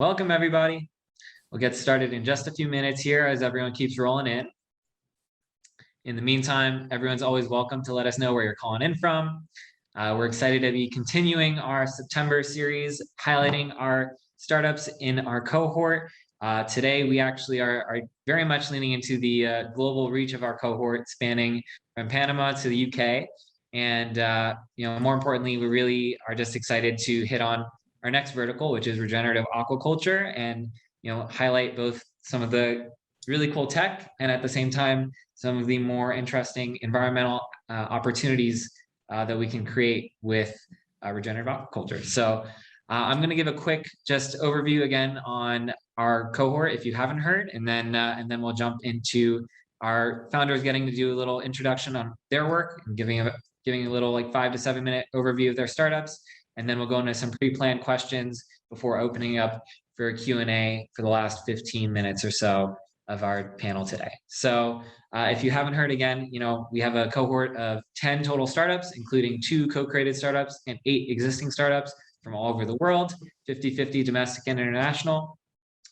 Welcome, everybody. We'll get started in just a few minutes here as everyone keeps rolling in. In the meantime, everyone's always welcome to let us know where you're calling in from. We're excited to be continuing our September series, highlighting our startups in our cohort. Today, we actually are very much leaning into the global reach of our cohort, spanning from Panama to the UK. And more importantly, we really are just excited to hit on our next vertical, which is regenerative aquaculture, and highlight both some of the really cool tech and at the same time some of the more interesting environmental opportunities that we can create with regenerative aquaculture. So I'm going to give a quick just overview again on our cohort if you haven't heard, and then we'll jump into our founders getting to do a little introduction on their work and giving a little like 5 to 7 minute overview of their startups. And then we'll go into some pre-planned questions before opening up for a Q&A for the last 15 minutes or so of our panel today. So if you haven't heard again, we have a cohort of 10 total startups, including 2 co-created startups and 8 existing startups from all over the world, 50-50 domestic and international.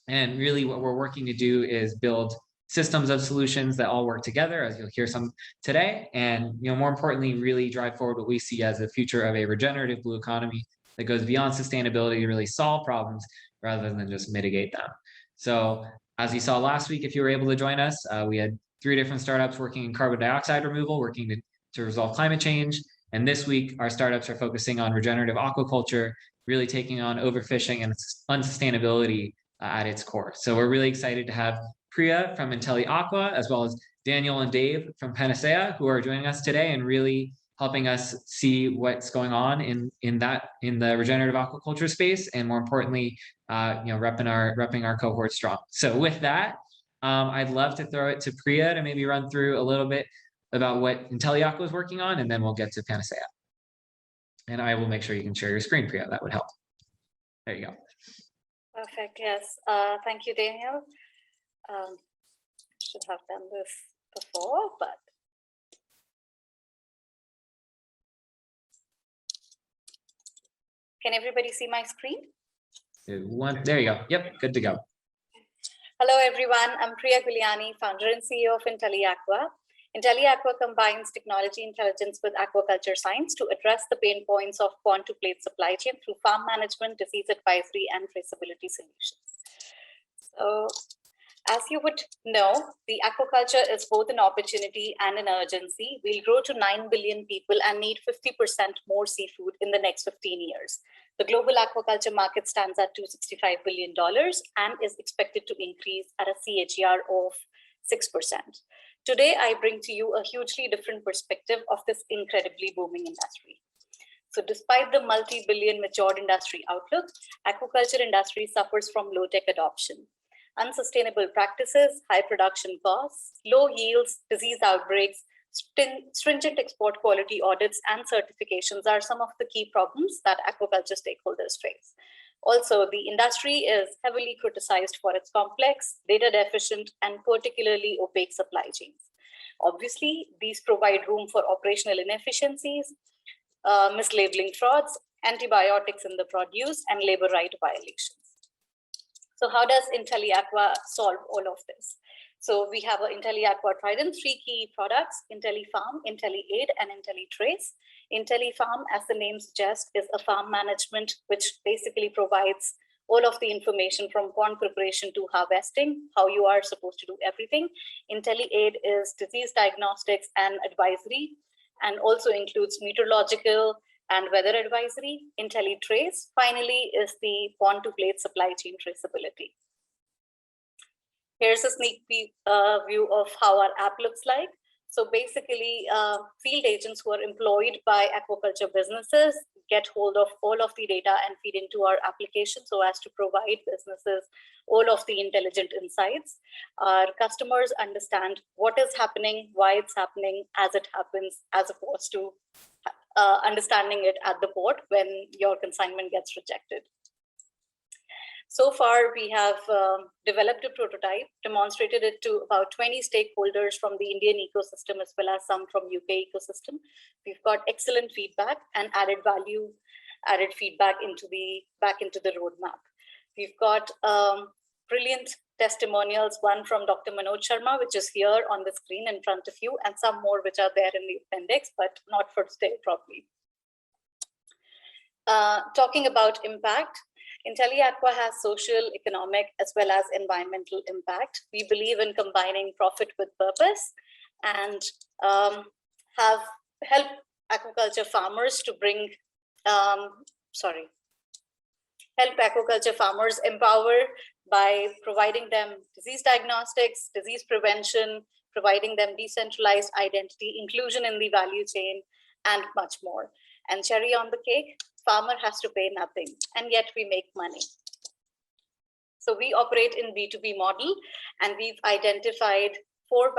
And really what we're working to do is build systems of solutions that all work together, as you'll hear some today, and more importantly, really drive forward what we see as the future of a regenerative blue economy that goes beyond sustainability to really solve problems rather than just mitigate them. So as you saw last week, if you were able to join us, we had 3 different startups working in carbon dioxide removal, working to resolve climate change. And this week, our startups are focusing on regenerative aquaculture, really taking on overfishing and unsustainability at its core. So we're really excited to have Priya from Intelli Aqua, as well as Daniel and Dave from Pana-Sea, who are joining us today and really helping us see what's going on in the regenerative aquaculture space, and more importantly, repping our cohort strong. So with that, I'd love to throw it to Priya to maybe run through a little bit about what Intelli Aqua is working on, and then we'll get to Pana-Sea. And I will make sure you can share your screen, Priya. That would help. There you go. Perfect. Yes. Thank you, Daniel. Should have done this before, but can everybody see my screen? There you go. Yep, good to go. Hello, everyone. I'm Priya Guliani, founder and CEO of Intelli Aqua. Intelli Aqua combines technology intelligence with aquaculture science to address the pain points of pond-to-plate supply chain through farm management, disease advisory, and traceability solutions. So, as you would know, the aquaculture is both an opportunity and an urgency. We'll grow to 9 billion people and need 50% more seafood in the next 15 years. The global aquaculture market stands at $265 billion and is expected to increase at a CAGR of 6%. Today, I bring to you a hugely different perspective of this incredibly booming industry. So despite the multi-billion matured industry outlook, aquaculture industry suffers from low-tech adoption. Unsustainable practices, high production costs, low yields, disease outbreaks, stringent export quality audits and certifications are some of the key problems that aquaculture stakeholders face. Also, the industry is heavily criticized for its complex, data deficient, and particularly opaque supply chains. Obviously, these provide room for operational inefficiencies, mislabeling frauds, antibiotics in the produce, and labor right violations. So how does Intelli Aqua solve all of this? So we have an Intelli Aqua Trident, 3 key products: Intelli Farm, Intelli Aid, and Intelli Trace. Intelli Farm, as the name suggests, is a farm management which basically provides all of the information from pond preparation to harvesting, how you are supposed to do everything. Intelli Aid is disease diagnostics and advisory, and also includes meteorological and weather advisory. Intelli Trace, finally, is the pond-to-plate supply chain traceability. Here's a sneak peek view of how our app looks like. So basically, field agents who are employed by aquaculture businesses get hold of all of the data and feed into our application so as to provide businesses all of the intelligent insights. Our customers understand what is happening, why it's happening, as it happens, as opposed to understanding it at the port when your consignment gets rejected. So far, we have developed a prototype, demonstrated it to about 20 stakeholders from the Indian ecosystem as well as some from UK ecosystem. We've got excellent feedback and added feedback back into the roadmap. We've got brilliant testimonials, one from Dr. Manoj Sharma, which is here on the screen in front of you, and some more which are there in the appendix, but not for today probably. Talking about impact, Intelli Aqua has social, economic, as well as environmental impact. We believe in combining profit with purpose and have helped aquaculture farmers to bring, help aquaculture farmers empower by providing them disease diagnostics, disease prevention, providing them decentralized identity, inclusion in the value chain, and much more. And cherry on the cake, farmer has to pay nothing, and yet we make money. So we operate in B2B model, and we've identified 4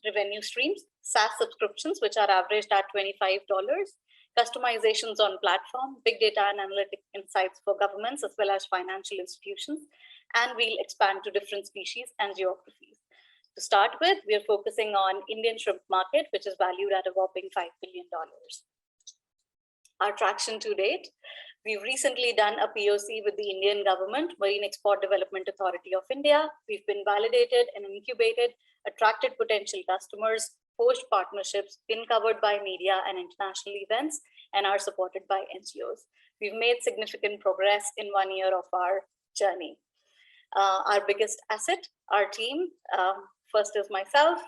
revenue streams: SaaS subscriptions, which are averaged at $25, customizations on platform, big data and analytic insights for governments as well as financial institutions, and we'll expand to different species and geographies. To start with, we are focusing on Indian shrimp market, which is valued at a whopping $5 billion. Our traction to date, we've recently done a POC with the Indian government, Marine Export Development Authority of India. We've been validated and incubated, attracted potential customers, forged partnerships, been covered by media and international events, and are supported by NGOs. We've made significant progress in 1 year of our journey. Our biggest asset, our team, first is myself,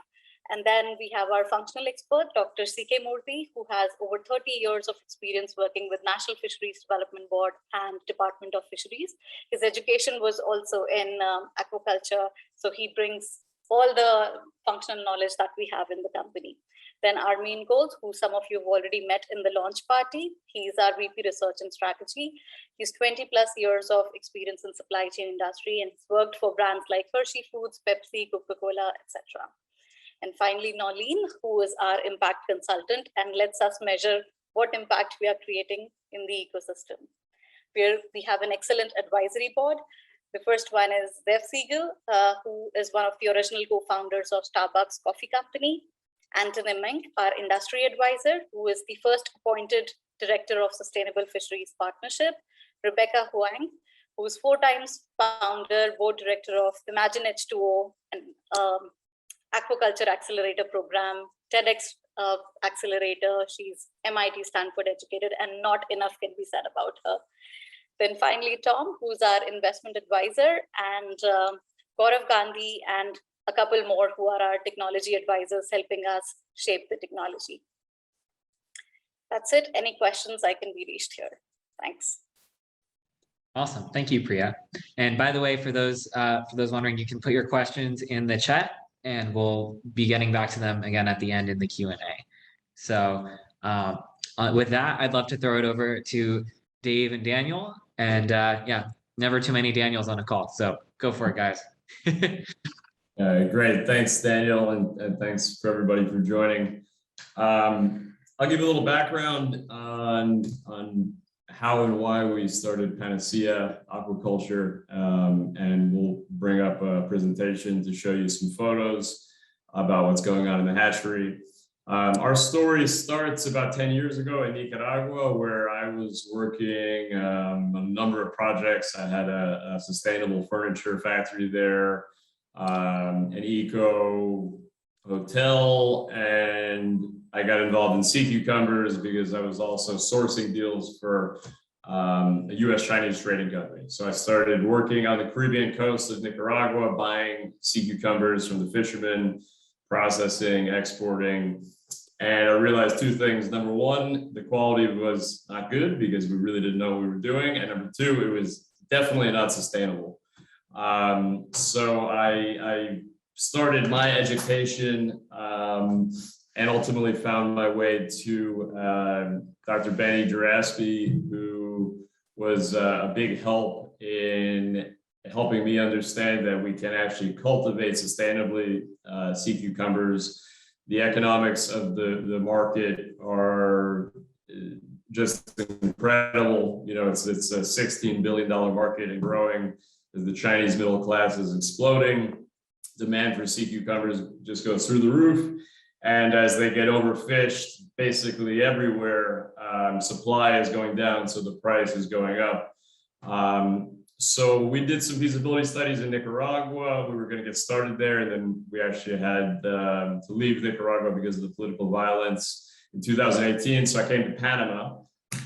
and then we have our functional expert, Dr. C.K. Murthy, who has over 30 years of experience working with National Fisheries Development Board and Department of Fisheries. His education was also in aquaculture, so he brings all the functional knowledge that we have in the company. Then our main goals, who some of you have already met in the launch party. He's our VP Research and Strategy. He's 20+ years of experience in supply chain industry and has worked for brands like Hershey Foods, Pepsi, Coca-Cola, etc. And finally, Nolene, who is our impact consultant and lets us measure what impact we are creating in the ecosystem. We have an excellent advisory board. The first one is Zev Siegel, who is one of the original co-founders of Starbucks Coffee Company. Anthony Mink, our industry advisor, who is the first appointed Director of Sustainable Fisheries Partnership. Rebecca Huang, who is 4 times founder, board director of Imagine H2O, and Aquaculture Accelerator Program, TEDx Accelerator. She's MIT Stanford educated, and not enough can be said about her. Then finally, Tom, who's our investment advisor, and Gaurav Gandhi, and a couple more who are our technology advisors helping us shape the technology. That's it. Any questions, I can be reached here. Thanks. Awesome. Thank you, Priya. And by the way, for those wondering, you can put your questions in the chat and we'll be getting back to them again at the end in the Q&A. So with that, I'd love to throw it over to Dave and Daniel. And yeah, never too many Daniels on a call. So go for it, guys. Great. Thanks, Daniel. And thanks for everybody for joining. I'll give you a little background on how and why we started PanaSea Aquaculture, and we'll bring up a presentation to show you some photos about what's going on in the hatchery. Our story starts about 10 years ago in Nicaragua, where I was working on a number of projects. I had a sustainable furniture factory there, an eco hotel, and I got involved in sea cucumbers because I was also sourcing deals for a US-Chinese trading company. So I started working on the Caribbean coast of Nicaragua, buying sea cucumbers from the fishermen, processing, exporting. And I realized 2 things. Number one, the quality was not good because we really didn't know what we were doing. And number 2, it was definitely not sustainable. So I started my education and ultimately found my way to Dr. Benny Juraspi, who was a big help in helping me understand that we can actually cultivate sustainably sea cucumbers. The economics of the market are just incredible. You know, it's a $16 billion market and growing as the Chinese middle class is exploding. Demand for sea cucumbers just goes through the roof. And as they get overfished, basically everywhere, supply is going down, so the price is going up. So we did some feasibility studies in Nicaragua. We were going to get started there, and then we actually had to leave Nicaragua because of the political violence in 2018. So I came to Panama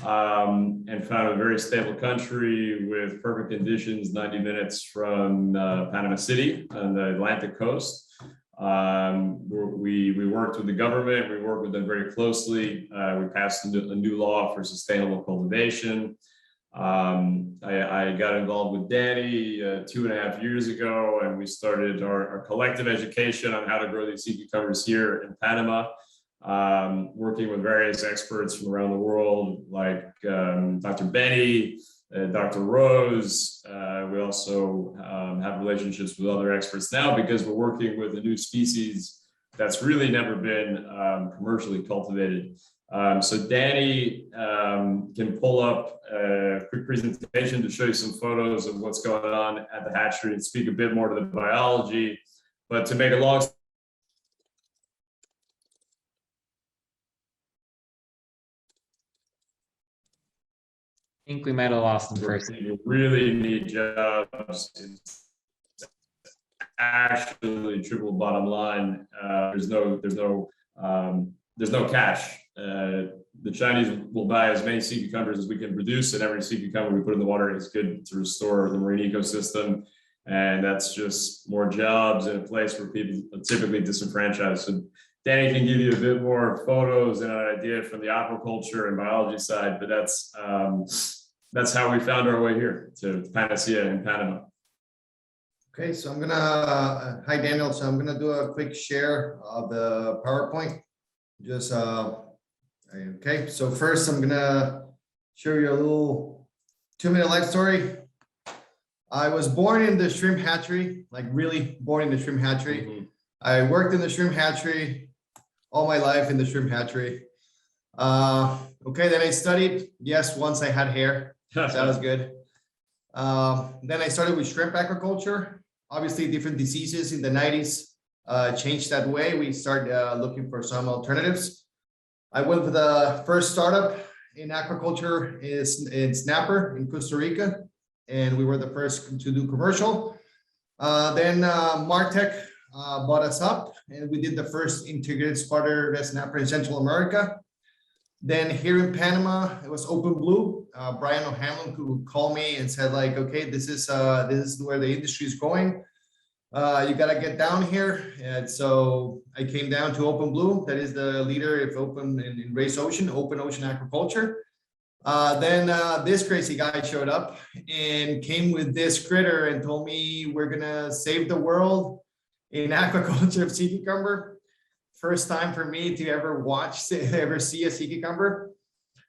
and found a very stable country with perfect conditions, 90 minutes from Panama City on the Atlantic coast. We worked with the government. We worked with them very closely. We passed a new law for sustainable cultivation. I got involved with Danny 2.5 years ago, and we started our collective education on how to grow these sea cucumbers here in Panama, working with various experts from around the world, like Dr. Benny, Dr. Rose. We also have relationships with other experts now because we're working with a new species that's really never been commercially cultivated. So Danny can pull up a quick presentation to show you some photos of what's going on at the hatchery and speak a bit more to the biology. But to make a long I think we might have lost him first. You really need jobs. It's actually triple bottom line. There's no cash. The Chinese will buy as many sea cucumbers as we can produce, and every sea cucumber we put in the water is good to restore the marine ecosystem. And that's just more jobs in a place where people are typically disenfranchised. So Danny can give you a bit more photos and an idea from the aquaculture and biology side, but that's how we found our way here to Pana-Sea in Panama. Okay, so I'm gonna, hi Daniel, so I'm gonna do a quick share of the PowerPoint. Just, okay, so first I'm gonna show you a little 2-minute life story. I was born in the shrimp hatchery, like really born in the shrimp hatchery. Mm-hmm. I worked in the shrimp hatchery all my life in the shrimp hatchery. Okay, then I studied. Yes, once I had hair, that was good. Then I started with shrimp aquaculture. Obviously, different diseases in the 90s changed that way. We started looking for some alternatives. I went with the first startup in aquaculture in Snapper in Costa Rica, and we were the first to do commercial. Then Martech bought us up, and we did the first integrated spotter snapper in Central America. Then here in Panama, it was Open Blue. Brian O'Hanlon who called me and said, like, okay, this is where the industry is going. You got to get down here. And so I came down to Open Blue. That is the leader of open in race ocean, open ocean aquaculture. Then this crazy guy showed up and came with this critter and told me we're going to save the world in aquaculture of sea cucumber. First time for me to ever see a sea cucumber.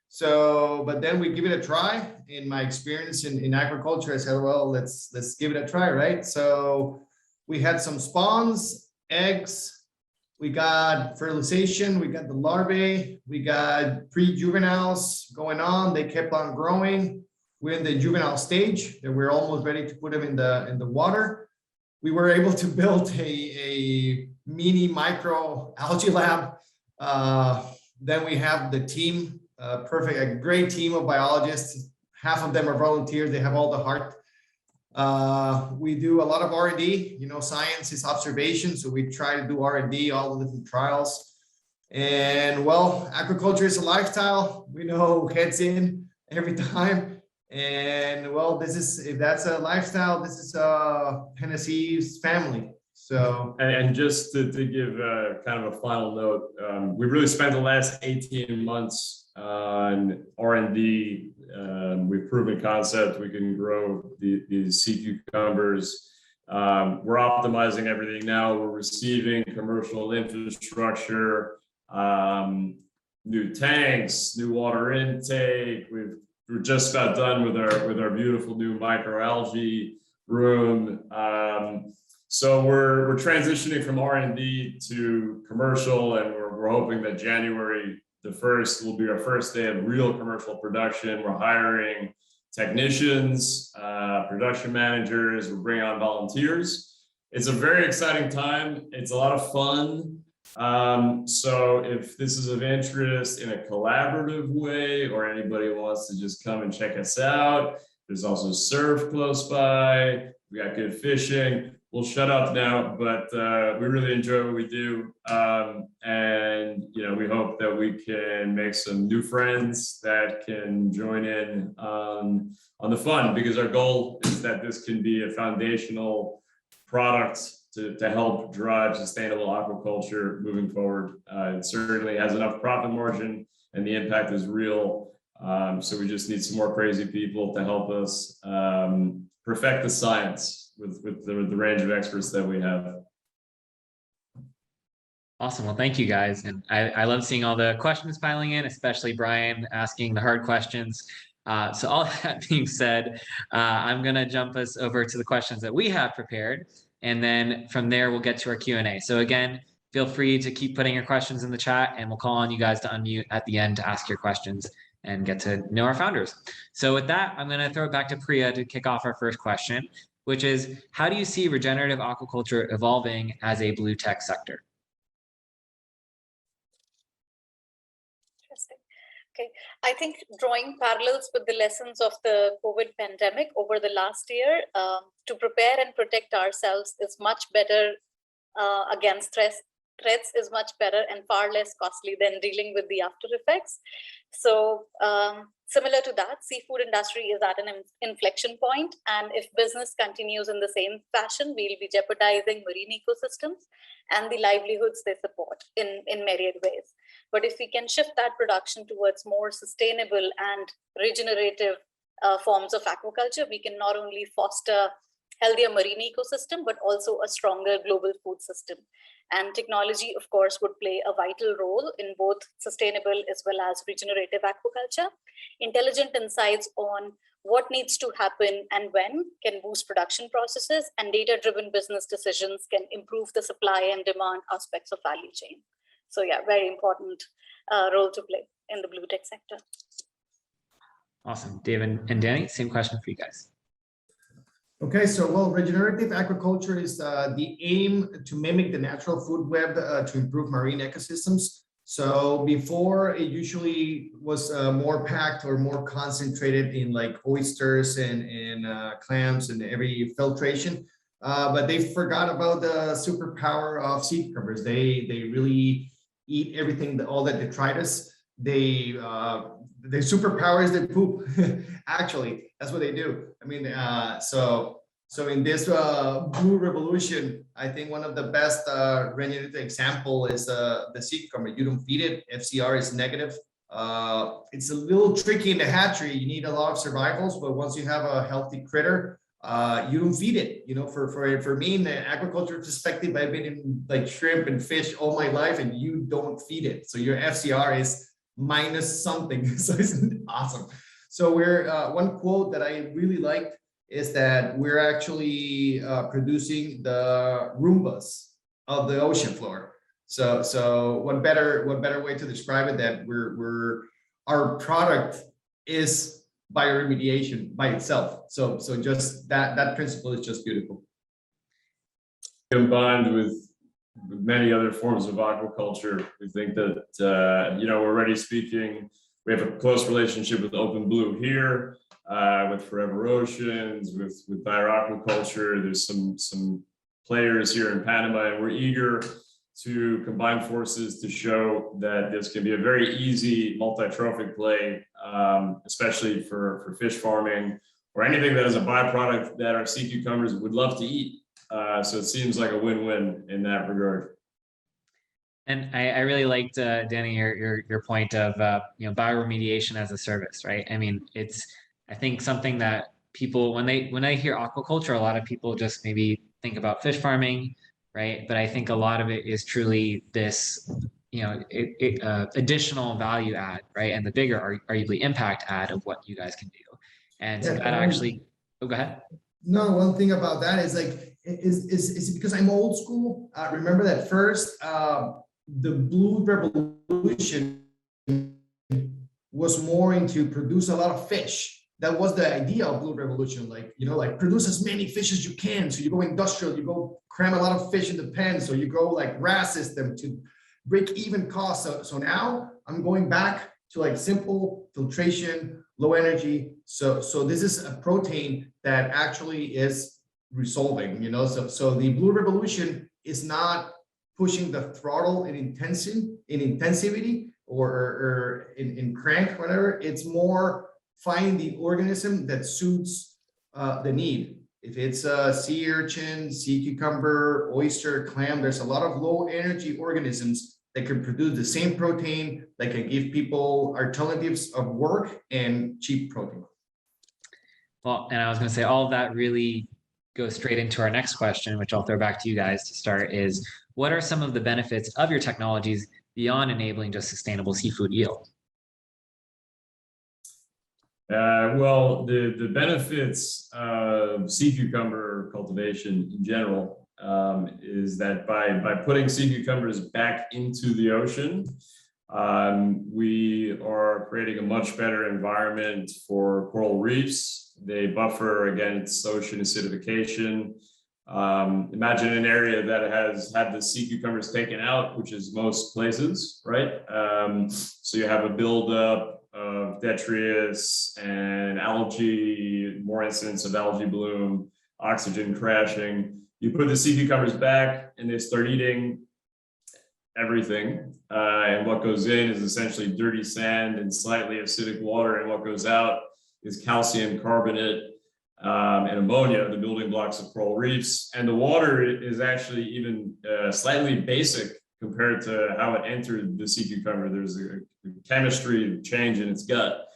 So, but then we give it a try. In my experience in aquaculture, I said, well, let's give it a try, right? So we had some spawns, eggs, we got fertilization, we got the larvae, we got pre-juveniles going on. They kept on growing. We're in the juvenile stage and we're almost ready to put them in the water. We were able to build a mini micro algae lab. Then we have the team, a great team of biologists. Half of them are volunteers. They have all the heart. We do a lot of R&D. You know, science is observation, so we try to do R&D, all the different trials. And well, aquaculture is a lifestyle. We know heads in every time. And well, if that's a lifestyle, this is Pana-Sea's family. So, and just to give kind of a final note, we really spent the last 18 months on R&D. We've proven concept we can grow these sea cucumbers. We're optimizing everything now. We're receiving commercial infrastructure, new tanks, new water intake. We're just about done with our beautiful new microalgae room. So we're transitioning from R&D to commercial, and we're hoping that January the 1st will be our first day of real commercial production. We're hiring technicians, production managers. We're bringing on volunteers. It's a very exciting time. It's a lot of fun. So if this is of interest in a collaborative way, or anybody wants to just come and check us out, There's also surf close by. We got good fishing. We'll shut up now, but we really enjoy what we do. And, you know, we hope that we can make some new friends that can join in on the fun, because our goal is that this can be a foundational product to help drive sustainable aquaculture moving forward. It certainly has enough profit margin and the impact is real. So we just need some more crazy people to help us perfect the science with the range of experts that we have. Awesome. Well, thank you guys. And I love seeing all the questions piling in, especially Brian asking the hard questions. So all that being said, I'm going to jump us over to the questions that we have prepared. And then from there, we'll get to our Q&A. So again, feel free to keep putting your questions in the chat and we'll call on you guys to unmute at the end to ask your questions and get to know our founders. So with that, I'm going to throw it back to Priya to kick off our first question, which is, how do you see regenerative aquaculture evolving as a blue tech sector? Interesting. Okay, I think drawing parallels with the lessons of the COVID pandemic over the last year, to prepare and protect ourselves is much better against threats is much better and far less costly than dealing with the after effects. So similar to that, seafood industry is at an inflection point, and if business continues in the same fashion, we'll be jeopardizing marine ecosystems and the livelihoods they support in myriad ways. But if we can shift that production towards more sustainable and regenerative forms of aquaculture, we can not only foster healthier marine ecosystem, but also a stronger global food system. And technology, of course, would play a vital role in both sustainable as well as regenerative aquaculture. Intelligent insights on what needs to happen and when can boost production processes, and data-driven business decisions can improve the supply and demand aspects of value chain. So yeah, very important role to play in the blue tech sector. Awesome. David and Danny, same question for you guys. Okay, so well, regenerative aquaculture is the aim to mimic the natural food web to improve marine ecosystems. So before, it usually was more packed or more concentrated in like oysters and clams and every filtration, but they forgot about the superpower of sea cucumbers. They really eat everything, all the detritus. Their superpower is they poop. Actually, that's what they do. I mean, so in this blue revolution, I think one of the best regenerative example is the sea cucumber. You don't feed it. FCR is negative. It's a little tricky in the hatchery. You need a lot of survivals, but once you have a healthy critter, you don't feed it. You know, for me in the aquaculture perspective, I've been in like shrimp and fish all my life, and you don't feed it. So your FCR is minus something. So it's awesome. So we're one quote that I really liked is that we're actually producing the Roombas of the ocean floor. So what better way to describe it, that our product is bioremediation by itself. So just that principle is just beautiful. Combined with many other forms of aquaculture, we think that you know, we're already speaking. We have a close relationship with Open Blue here, with Forever Oceans, with bioaquaculture. There's some players here in Panama, and we're eager to combine forces to show that this can be a very easy multitrophic play, especially for fish farming or anything that is a byproduct that our sea cucumbers would love to eat. So it seems like a win-win in that regard. And I really liked, Danny, your point of you know, bioremediation as a service, right? I mean, it's, I think, something that people, when they hear aquaculture, a lot of people just maybe think about fish farming, right? But I think a lot of it is truly this, you know, additional value add, right? And the bigger, arguably, impact add of what you guys can do. And so that actually, oh, go ahead. No, one thing about that is like, is because I'm old school. Remember that first, the blue revolution was more into produce a lot of fish. That was the idea of blue revolution, like, you know, like produce as many fish as you can. So you go industrial, you go cram a lot of fish in the pen. So you go like RAS system to break even costs. So now I'm going back to like simple filtration, low energy. So this is a protein that actually is resolving, you know, so the blue revolution is not pushing the throttle in intensivity or in crank, whatever. It's more finding the organism that suits the need. If it's a sea urchin, sea cucumber, oyster, clam, there's a lot of low energy organisms that can produce the same protein, that can give people alternatives of work and cheap protein. Well, and I was going to say all of that really goes straight into our next question, which I'll throw back to you guys to start, is what are some of the benefits of your technologies beyond enabling just sustainable seafood yield? Well, the benefits of sea cucumber cultivation in general is that by putting sea cucumbers back into the ocean, we are creating a much better environment for coral reefs. They buffer against ocean acidification. Imagine an area that has had the sea cucumbers taken out, which is most places, right? So you have a buildup of detritus and algae, more incidents of algae bloom, oxygen crashing. You put the sea cucumbers back and they start eating everything. And what goes in is essentially dirty sand and slightly acidic water. And what goes out is calcium carbonate and ammonia, the building blocks of coral reefs. And the water is actually even slightly basic compared to how it entered the sea cucumber. There's a chemistry change in its gut.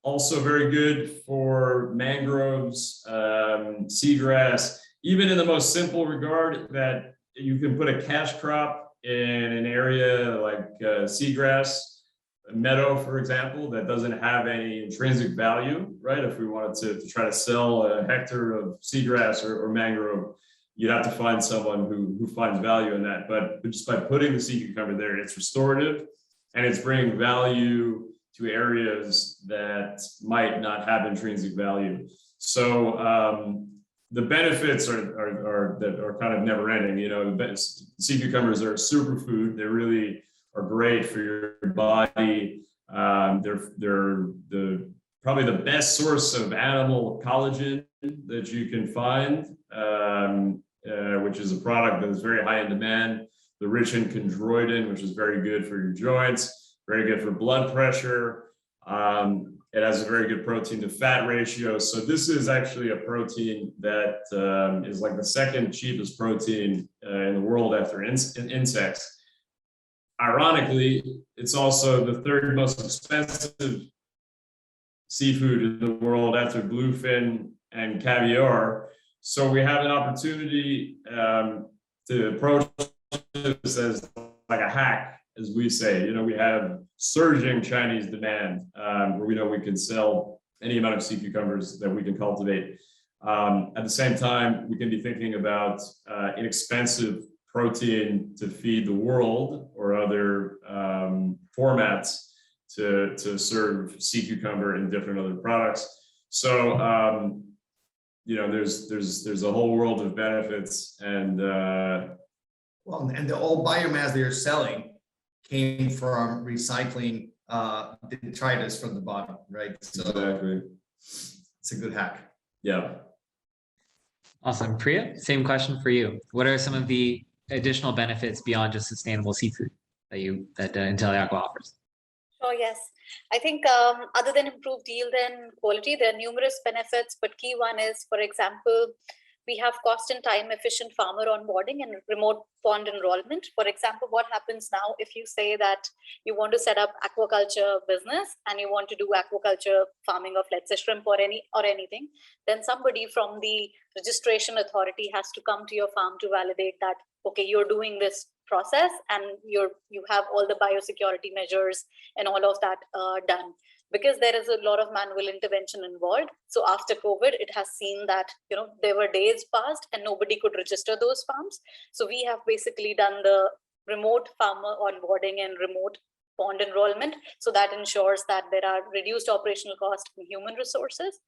Also very good for mangroves, seagrass, even in the most simple regard that you can put a cash crop in an area like seagrass, a meadow, for example, that doesn't have any intrinsic value, right? If we wanted to try to sell a hectare of seagrass or mangrove, you'd have to find someone who finds value in that. But just by putting the sea cucumber there, it's restorative and it's bringing value to areas that might not have intrinsic value. So the benefits are kind of never ending. You know, sea cucumbers are a superfood. They really are great for your body. They're probably the best source of animal collagen that you can find, which is a product that is very high in demand. They're rich in chondroitin, which is very good for your joints, very good for blood pressure. It has a very good protein to fat ratio. So this is actually a protein that is like the second cheapest protein in the world after insects. Ironically, it's also the third most expensive seafood in the world after bluefin and caviar. So we have an opportunity to approach this as like a hack, as we say. You know, we have surging Chinese demand where we know we can sell any amount of sea cucumbers that we can cultivate. At the same time, we can be thinking about inexpensive protein to feed the world or other formats to serve sea cucumber and different other products. So you know, there's a whole world of benefits, and well, and the old biomass they're selling came from recycling detritus from the bottom, right? So exactly, it's a good hack. yeah. Awesome. Priya, same question for you. What are some of the additional benefits beyond just sustainable seafood that Intelli Aqua offers? Oh, yes. I think other than improved yield and quality, there are numerous benefits, but key one is, for example, we have cost and time efficient farmer onboarding and remote pond enrollment. For example, what happens now if you say that you want to set up aquaculture business and you want to do aquaculture farming of, let's say, shrimp or anything, then somebody from the registration authority has to come to your farm to validate that, okay, you're doing this process and you have all the biosecurity measures and all of that done, because there is a lot of manual intervention involved. So after COVID, it has seen that, you know, there were days passed and nobody could register those farms. So we have basically done the remote farmer onboarding and remote pond enrollment. So that ensures that there are reduced operational costs and human resources.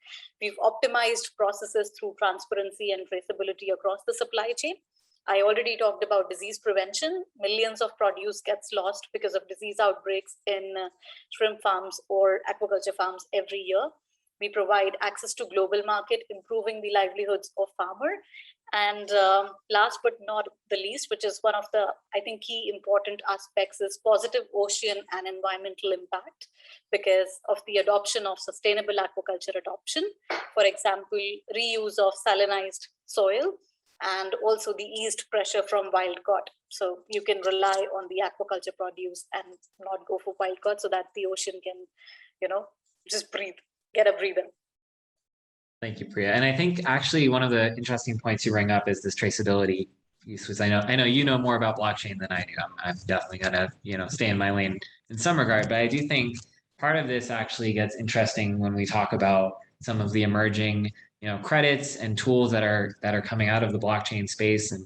We've optimized processes through transparency and traceability across the supply chain. I already talked about disease prevention. Millions of produce gets lost because of disease outbreaks in shrimp farms or aquaculture farms every year. We provide access to global market, improving the livelihoods of farmer. And last but not the least, which is one of the, I think, key important aspects, is positive ocean and environmental impact because of the adoption of sustainable aquaculture adoption. For example, reuse of salinized soil, and also the eased pressure from wild caught. So you can rely on the aquaculture produce and not go for wild caught, so that the ocean can, just breathe, get a breather. Thank you, Priya. And I think actually one of the interesting points you bring up is this traceability piece, because I know you know more about blockchain than I do. I'm definitely gonna stay in my lane in some regard, but I do think part of this actually gets interesting when we talk about some of the emerging credits and tools that are coming out of the blockchain space and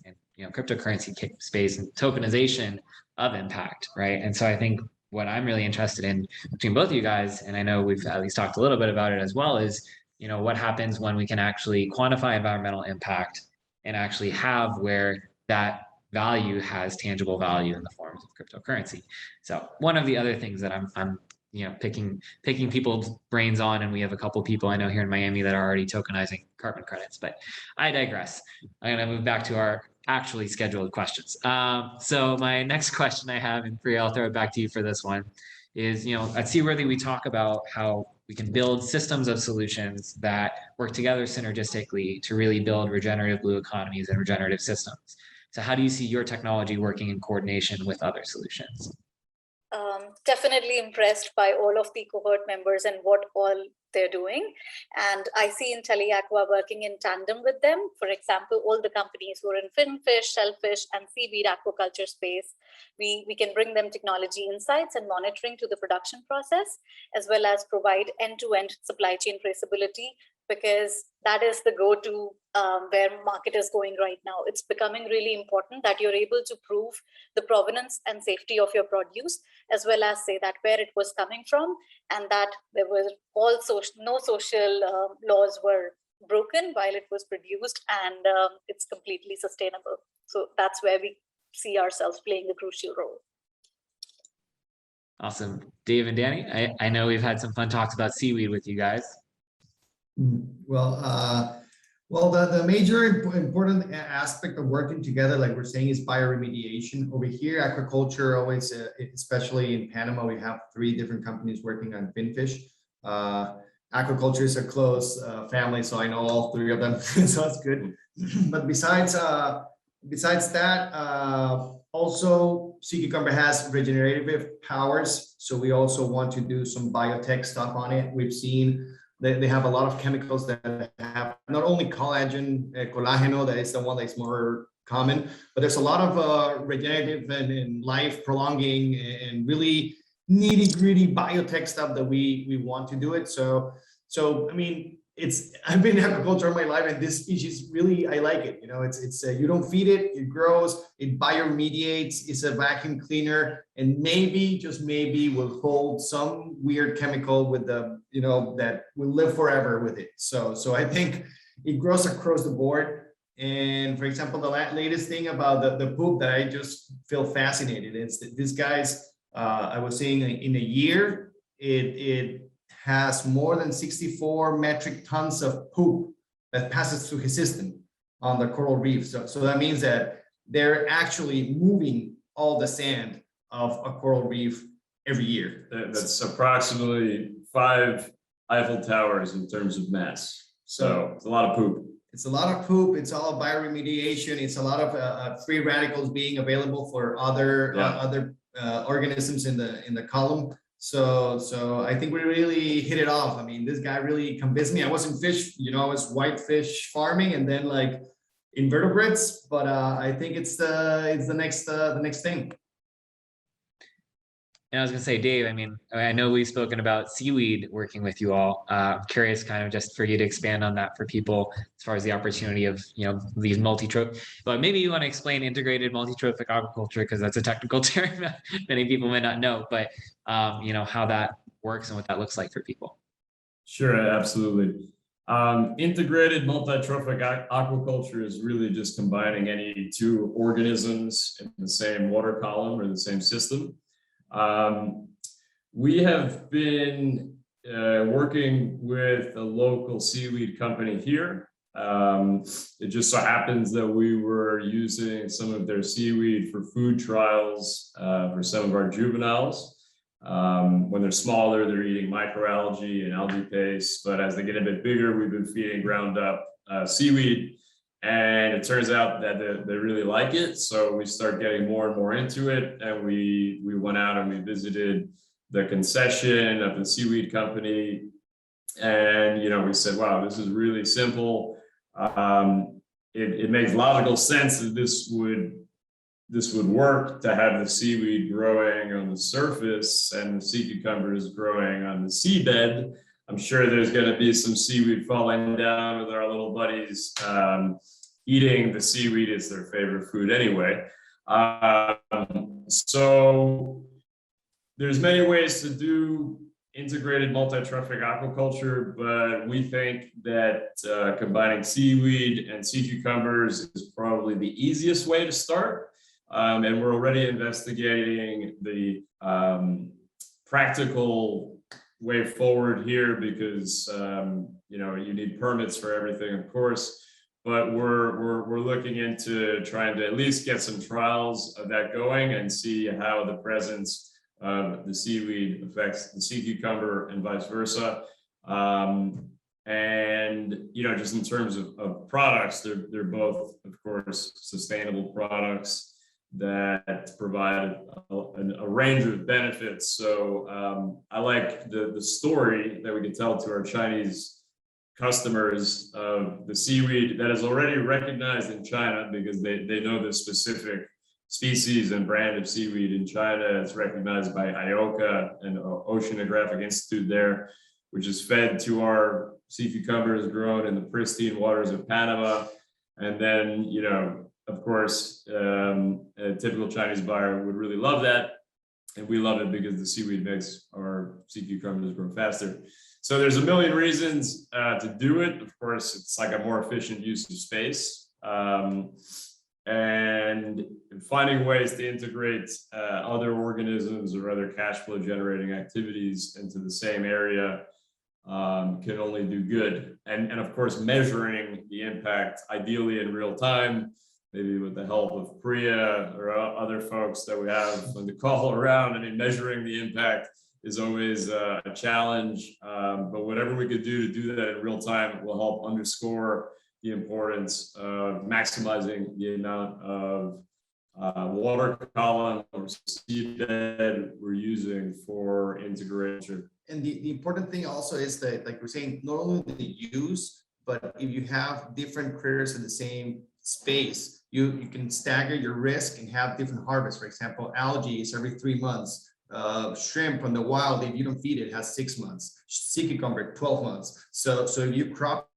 cryptocurrency space and tokenization of impact, right? And so I think what I'm really interested in between both of you guys, and I know we've at least talked a little bit about it as well, is what happens when we can actually quantify environmental impact and actually have where that value has tangible value in the forms of cryptocurrency. So one of the other things that I'm picking people's brains on, and we have a couple of people I know here in Miami that are already tokenizing carbon credits, but I digress. I'm going to move back to our actually scheduled questions. So my next question I have, and Priya, I'll throw it back to you for this one, is, at Seaworthy, we talk about how we can build systems of solutions that work together synergistically to really build regenerative blue economies and regenerative systems. So how do you see your technology working in coordination with other solutions? Definitely impressed by all of the cohort members and what all they're doing. And I see Intelli Aqua working in tandem with them. For example, all the companies who are in finfish, shellfish, and seaweed aquaculture space, we can bring them technology insights and monitoring to the production process, as well as provide end-to-end supply chain traceability, because that is the go-to where market is going right now. It's becoming really important that you're able to prove the provenance and safety of your produce, as well as say that where it was coming from, and that there was also no social laws were broken while it was produced, and it's completely sustainable. So that's where we see ourselves playing a crucial role. Awesome. Dave and Danny, I know we've had some fun talks about seaweed with you guys. Well, the major important aspect of working together, like we're saying, is bioremediation. Over here, aquaculture always, especially in Panama, we have 3 different companies working on finfish. Aquaculture is a close family, so I know all 3 of them, so that's good. But besides that, also sea cucumber has regenerative powers, so we also want to do some biotech stuff on it. We've seen they have a lot of chemicals that have not only collagen, collageno, that is the one that's more common, but there's a lot of regenerative and life prolonging and really nitty gritty biotech stuff that we want to do it. So I mean, I've been in agriculture all my life, and this species really, I like it. It's you don't feed it, it grows, it bioremediates, it's a vacuum cleaner, and maybe, just maybe, will hold some weird chemical with the, that will live forever with it. So I think it grows across the board. And for example, the latest thing about the poop that I just feel fascinated, it's that these guys, I was saying, in a year, it has more than 64 metric tons of poop that passes through his system on the coral reef. So that means that they're actually moving all the sand of a coral reef every year. That's approximately 5 Eiffel Towers in terms of mass. So it's a lot of poop. It's a lot of poop. It's all bioremediation. It's a lot of free radicals being available for other organisms in the column. So I think we really hit it off. I mean, this guy really convinced me. I was in fish, I was whitefish farming, and then like invertebrates. But I think it's the next thing. And I was going to say, Dave, I mean, I know we've spoken about seaweed working with you all. I'm curious kind of just for you to expand on that for people as far as the opportunity of, these multitrophic, but maybe you want to explain integrated multitrophic aquaculture, because that's a technical term that many people may not know, but, how that works and what that looks like for people. Sure, absolutely. Integrated multitrophic aquaculture is really just combining any two organisms in the same water column or the same system. We have been working with a local seaweed company here. It just so happens that we were using some of their seaweed for food trials for some of our juveniles. When they're smaller, they're eating microalgae and algae paste, but as they get a bit bigger, we've been feeding ground up seaweed, and it turns out that they really like it. So we start getting more and more into it, and we went out and we visited the concession of the seaweed company, and we said, wow, this is really simple. It makes logical sense that this would work, to have the seaweed growing on the surface and the sea cucumbers growing on the seabed. I'm sure there's going to be some seaweed falling down with our little buddies. Eating the seaweed is their favorite food anyway. So there's many ways to do integrated multitrophic aquaculture, but we think that combining seaweed and sea cucumbers is probably the easiest way to start. And we're already investigating the practical way forward here, because you need permits for everything, of course. But we're looking into trying to at least get some trials of that going and see how the presence of the seaweed affects the sea cucumber and vice versa. And just in terms of products, they're both, of course, sustainable products that provide a range of benefits. So I like the story that we can tell to our Chinese customers of the seaweed that is already recognized in China, because they know the specific species and brand of seaweed in China. It's recognized by IOCA and Oceanographic Institute there, which is fed to our sea cucumbers grown in the pristine waters of Panama. And then, of course, a typical Chinese buyer would really love that. And we love it because the seaweed makes our sea cucumbers grow faster. So there's a million reasons to do it. Of course, it's like a more efficient use of space. And finding ways to integrate other organisms or other cash flow generating activities into the same area can only do good. And of course, measuring the impact, ideally in real time, maybe with the help of Priya or other folks that we have on the call around. I mean, measuring the impact is always a challenge, but whatever we could do to do that in real time will help underscore the importance of maximizing the amount of water column or seabed we're using for integration. And the important thing also is that, like we're saying, not only the use, but if you have different critters in the same space, you can stagger your risk and have different harvests. For example, algae is every 3 months. Shrimp from the wild, if you don't feed it, has 6 months. Sea cucumber, 12 months. So if you crop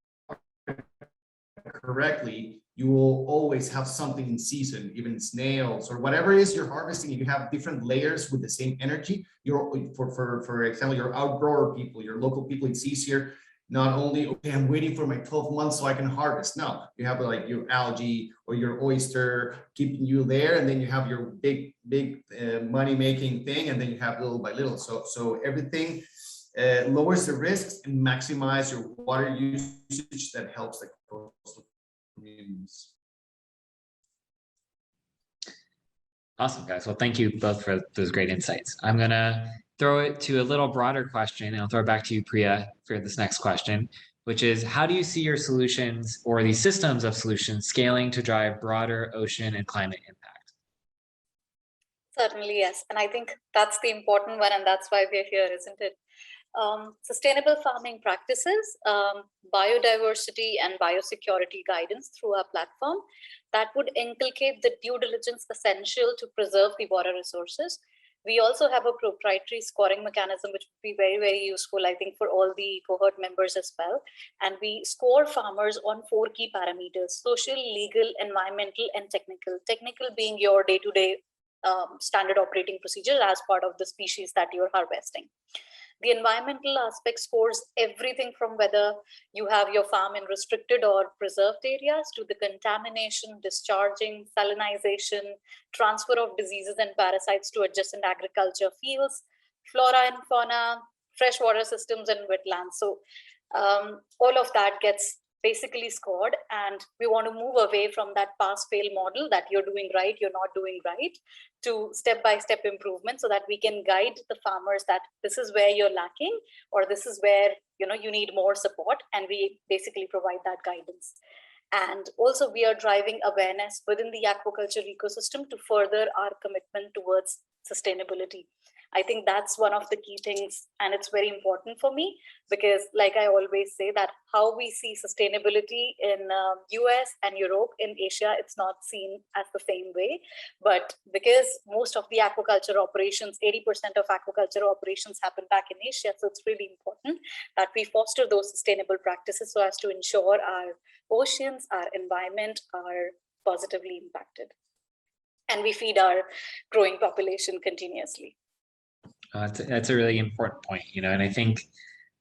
correctly, you will always have something in season, even snails or whatever it is you're harvesting. If you have different layers with the same energy, for example, your outgrower people, your local people, it's easier. Not only, okay, I'm waiting for my 12 months so I can harvest. No, you have like your algae or your oyster keeping you there, and then you have your big money making thing, and then you have little by little. So everything lowers the risks and maximize your water usage that helps the coastal communities. Awesome, guys. Well, thank you both for those great insights. I'm going to throw it to a little broader question, and I'll throw it back to you, Priya, for this next question, which is, how do you see your solutions or these systems of solutions scaling to drive broader ocean and climate impact? Certainly, yes. And I think that's the important one, and that's why we're here, isn't it? Sustainable farming practices, biodiversity and biosecurity guidance through our platform that would inculcate the due diligence essential to preserve the water resources. We also have a proprietary scoring mechanism, which would be very, very useful, I think, for all the cohort members as well. And we score farmers on 4 key parameters: social, legal, environmental, and technical. Technical being your day-to-day standard operating procedure as part of the species that you're harvesting. The environmental aspect scores everything from whether you have your farm in restricted or preserved areas to the contamination, discharging, salinization, transfer of diseases and parasites to adjacent agriculture fields, flora and fauna, freshwater systems and wetlands. So all of that gets basically scored, and we want to move away from that pass-fail model that you're doing right, you're not doing right, to step-by-step improvement, so that we can guide the farmers that this is where you're lacking, or this is where you need more support, and we basically provide that guidance. And also we are driving awareness within the aquaculture ecosystem to further our commitment towards sustainability. I think that's one of the key things, and it's very important for me because, like I always say, that how we see sustainability in US and Europe, in Asia, it's not seen as the same way. But because most of the aquaculture operations, 80% of aquaculture operations happen back in Asia, so it's really important that we foster those sustainable practices so as to ensure our oceans, our environment are positively impacted, and we feed our growing population continuously. That's a really important point, and I think,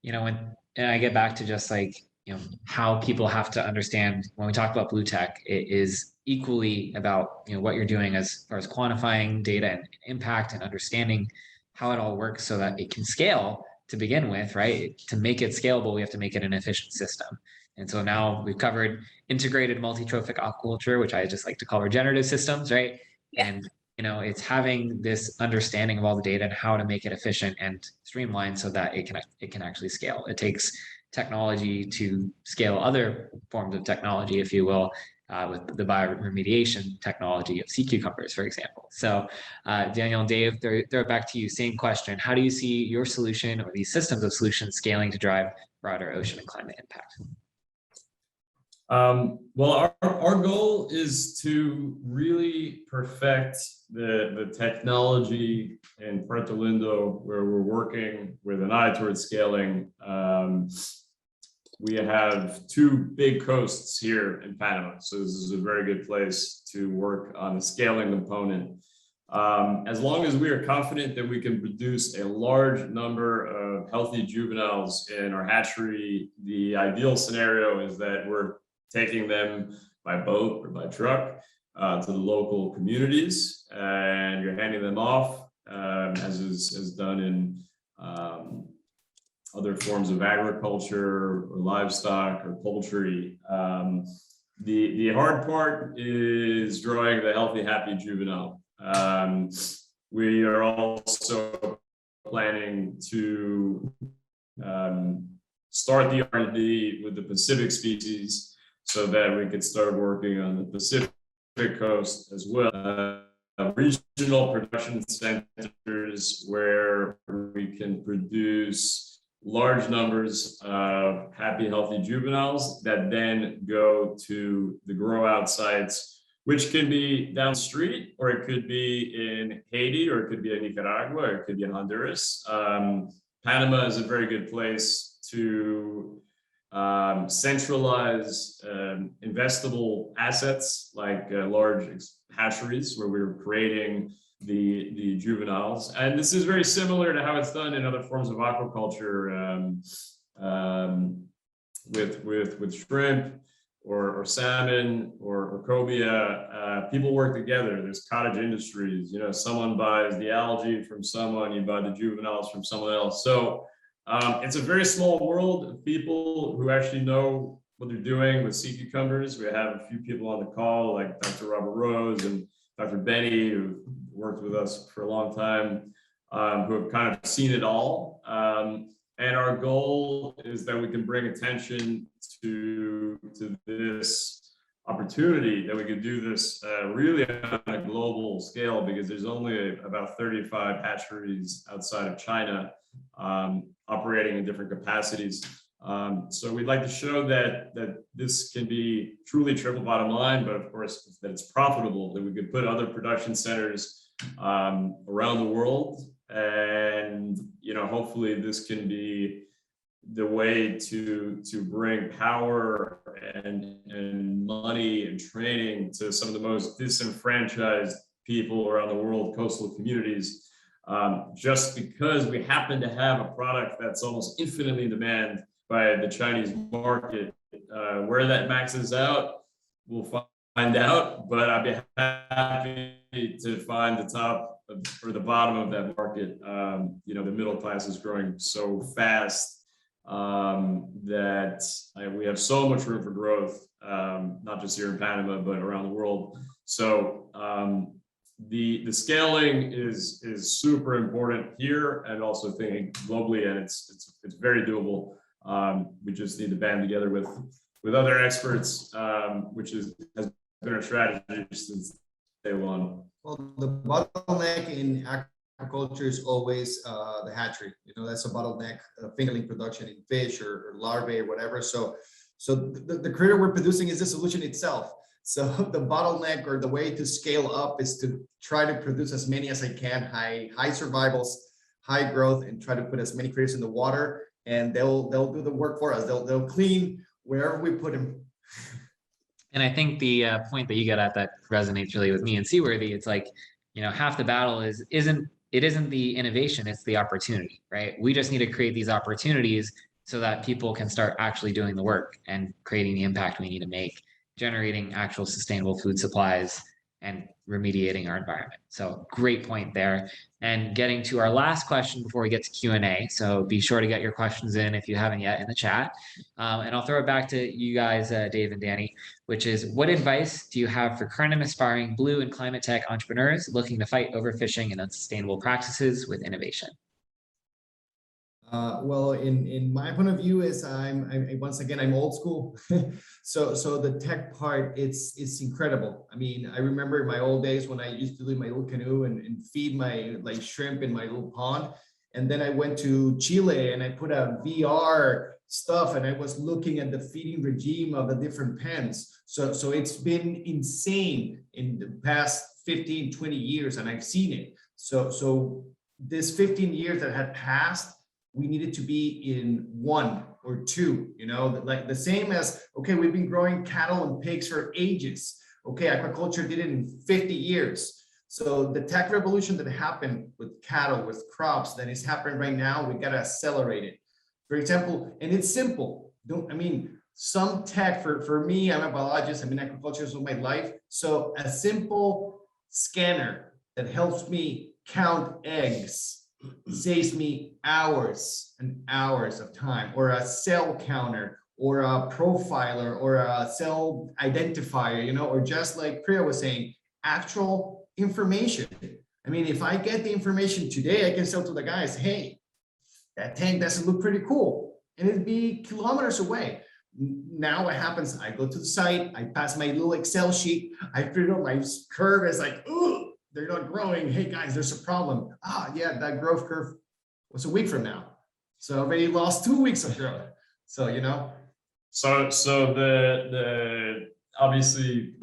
when I get back to just like, how people have to understand when we talk about blue tech, it is equally about, what you're doing as far as quantifying data and impact and understanding how it all works so that it can scale to begin with, right? To make it scalable, we have to make it an efficient system. And so now we've covered integrated multitrophic aquaculture, which I just like to call regenerative systems, right? Yeah. And it's having this understanding of all the data and how to make it efficient and streamlined so that it can actually scale. It takes technology to scale other forms of technology, if you will, with the bioremediation technology of sea cucumbers, for example. So Daniel and Dave, throw it back to you. Same question. How do you see your solution or these systems of solutions scaling to drive broader ocean and climate impact? Well, our goal is to really perfect the technology in Puerto Lindo, where we're working with an eye towards scaling. We have two big coasts here in Panama, so this is a very good place to work on the scaling component. As long as we are confident that we can produce a large number of healthy juveniles in our hatchery, the ideal scenario is that we're taking them by boat or by truck to the local communities, and you're handing them off, as is done in other forms of agriculture or livestock or poultry. The hard part is growing the healthy, happy juvenile. We are also planning to start the R&D with the Pacific species, so that we could start working on the Pacific coast as well. Regional production centers where we can produce large numbers of happy, healthy juveniles that then go to the grow out sites, which can be down the street, or it could be in Haiti, or it could be in Nicaragua, or it could be in Honduras. Panama is a very good place to centralize investable assets like large hatcheries, where we're creating the juveniles. And this is very similar to how it's done in other forms of aquaculture, with shrimp or salmon or cobia. People work together. There's cottage industries. Someone buys the algae from someone, you buy the juveniles from someone else. So it's a very small world of people who actually know what they're doing with sea cucumbers. We have a few people on the call, like Dr. Robert Rose and Dr. Benny, who worked with us for a long time, who have kind of seen it all. And our goal is that we can bring attention to this opportunity, that we could do this really on a global scale, because there's only about 35 hatcheries outside of China operating in different capacities. So we'd like to show that this can be truly triple bottom line, but of course that it's profitable, that we could put other production centers around the world, and hopefully this can be the way to bring power and money and training to some of the most disenfranchised people around the world, coastal communities. just because we happen to have a product that's almost infinitely in demand by the Chinese market. Where that maxes out, we'll find out, but I'd be happy to find the top or the bottom of that market. You know, the middle class is growing so fast that we have so much room for growth, not just here in Panama, but around the world. So the scaling is super important here, and also thinking globally, and it's very doable. We just need to band together with other experts, which has been our strategy since day one. Well, the bottleneck in aquaculture is always the hatchery. You know, that's a bottleneck, fingerling production in fish or larvae or whatever. So the critter we're producing is the solution itself. So the bottleneck or the way to scale up is to try to produce as many as I can, high survivals, high growth, and try to put as many critters in the water, and they'll do the work for us. They'll clean wherever we put them. And I think the point that you get at that resonates really with me and Seaworthy. It's like, you know, half the battle isn't the innovation, it's the opportunity, right? We just need to create these opportunities so that people can start actually doing the work and creating the impact we need to make, generating actual sustainable food supplies and remediating our environment. So great point there. And getting to our last question before we get to Q&A. So be sure to get your questions in if you haven't yet in the chat. And I'll throw it back to you guys, Dave and Danny, which is, what advice do you have for current and aspiring blue and climate tech entrepreneurs looking to fight overfishing and unsustainable practices with innovation? Well, in my point of view is I'm once again, I'm old school. so the tech part, it's incredible. I mean, I remember in my old days when I used to do my little canoe and feed my like shrimp in my little pond. And then I went to Chile and I put a VR stuff and I was looking at the feeding regime of the different pens. So it's been insane in the past 15, 20 years, and I've seen it. So this 15 years that had passed, we needed to be in 1 or 2, you know, like the same as, okay, we've been growing cattle and pigs for ages. Okay, aquaculture did it in 50 years. So the tech revolution that happened with cattle, with crops, that is happening right now, we got to accelerate it. For example, and it's simple. Some tech for me, I'm a biologist, I'm in aquaculture is my life. So a simple scanner that helps me count eggs saves me hours and hours of time, or a cell counter, or a profiler, or a cell identifier, you know, or just like Priya was saying, actual information. I mean, if I get the information today, I can sell to the guys, hey, that tank doesn't look pretty cool, and it'd be kilometers away. Now what happens, I go to the site, I pass my little Excel sheet, I figure out my curve is like, ooh, they're not growing. Hey guys, there's a problem. Yeah, that growth curve was a week from now. So I already lost 2 weeks of growth. So, you know. So the obviously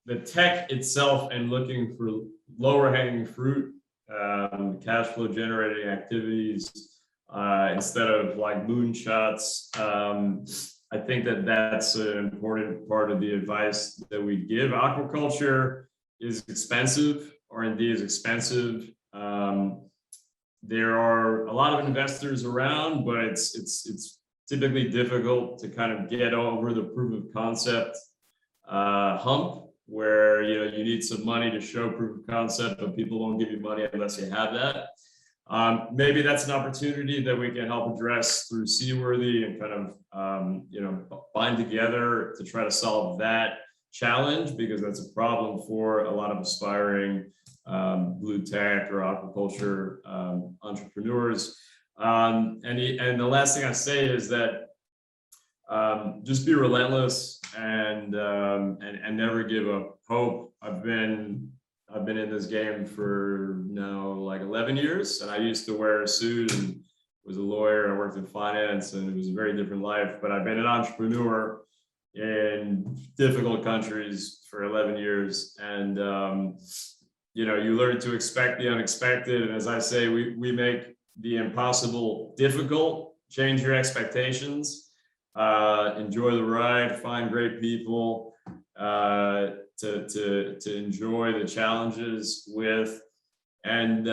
the tech itself and looking for lower hanging fruit, cash flow generating activities, instead of like moonshots. I think that's an important part of the advice that we give. Aquaculture is expensive. R&D is expensive. There are a lot of investors around, but it's typically difficult to kind of get over the proof of concept hump, where you need some money to show proof of concept, but people won't give you money unless you have that. Maybe that's an opportunity that we can help address through Seaworthy and kind of bind together to try to solve that challenge, because that's a problem for a lot of aspiring blue tech or aquaculture entrepreneurs. And the last thing I say is that just be relentless and never give up hope. I've been in this game for now like 11 years, and I used to wear a suit and was a lawyer. I worked in finance, and it was a very different life. But I've been an entrepreneur in difficult countries for 11 years, and you learn to expect the unexpected. And as I say, we make the impossible difficult. Change your expectations, enjoy the ride, find great people to enjoy the challenges with, and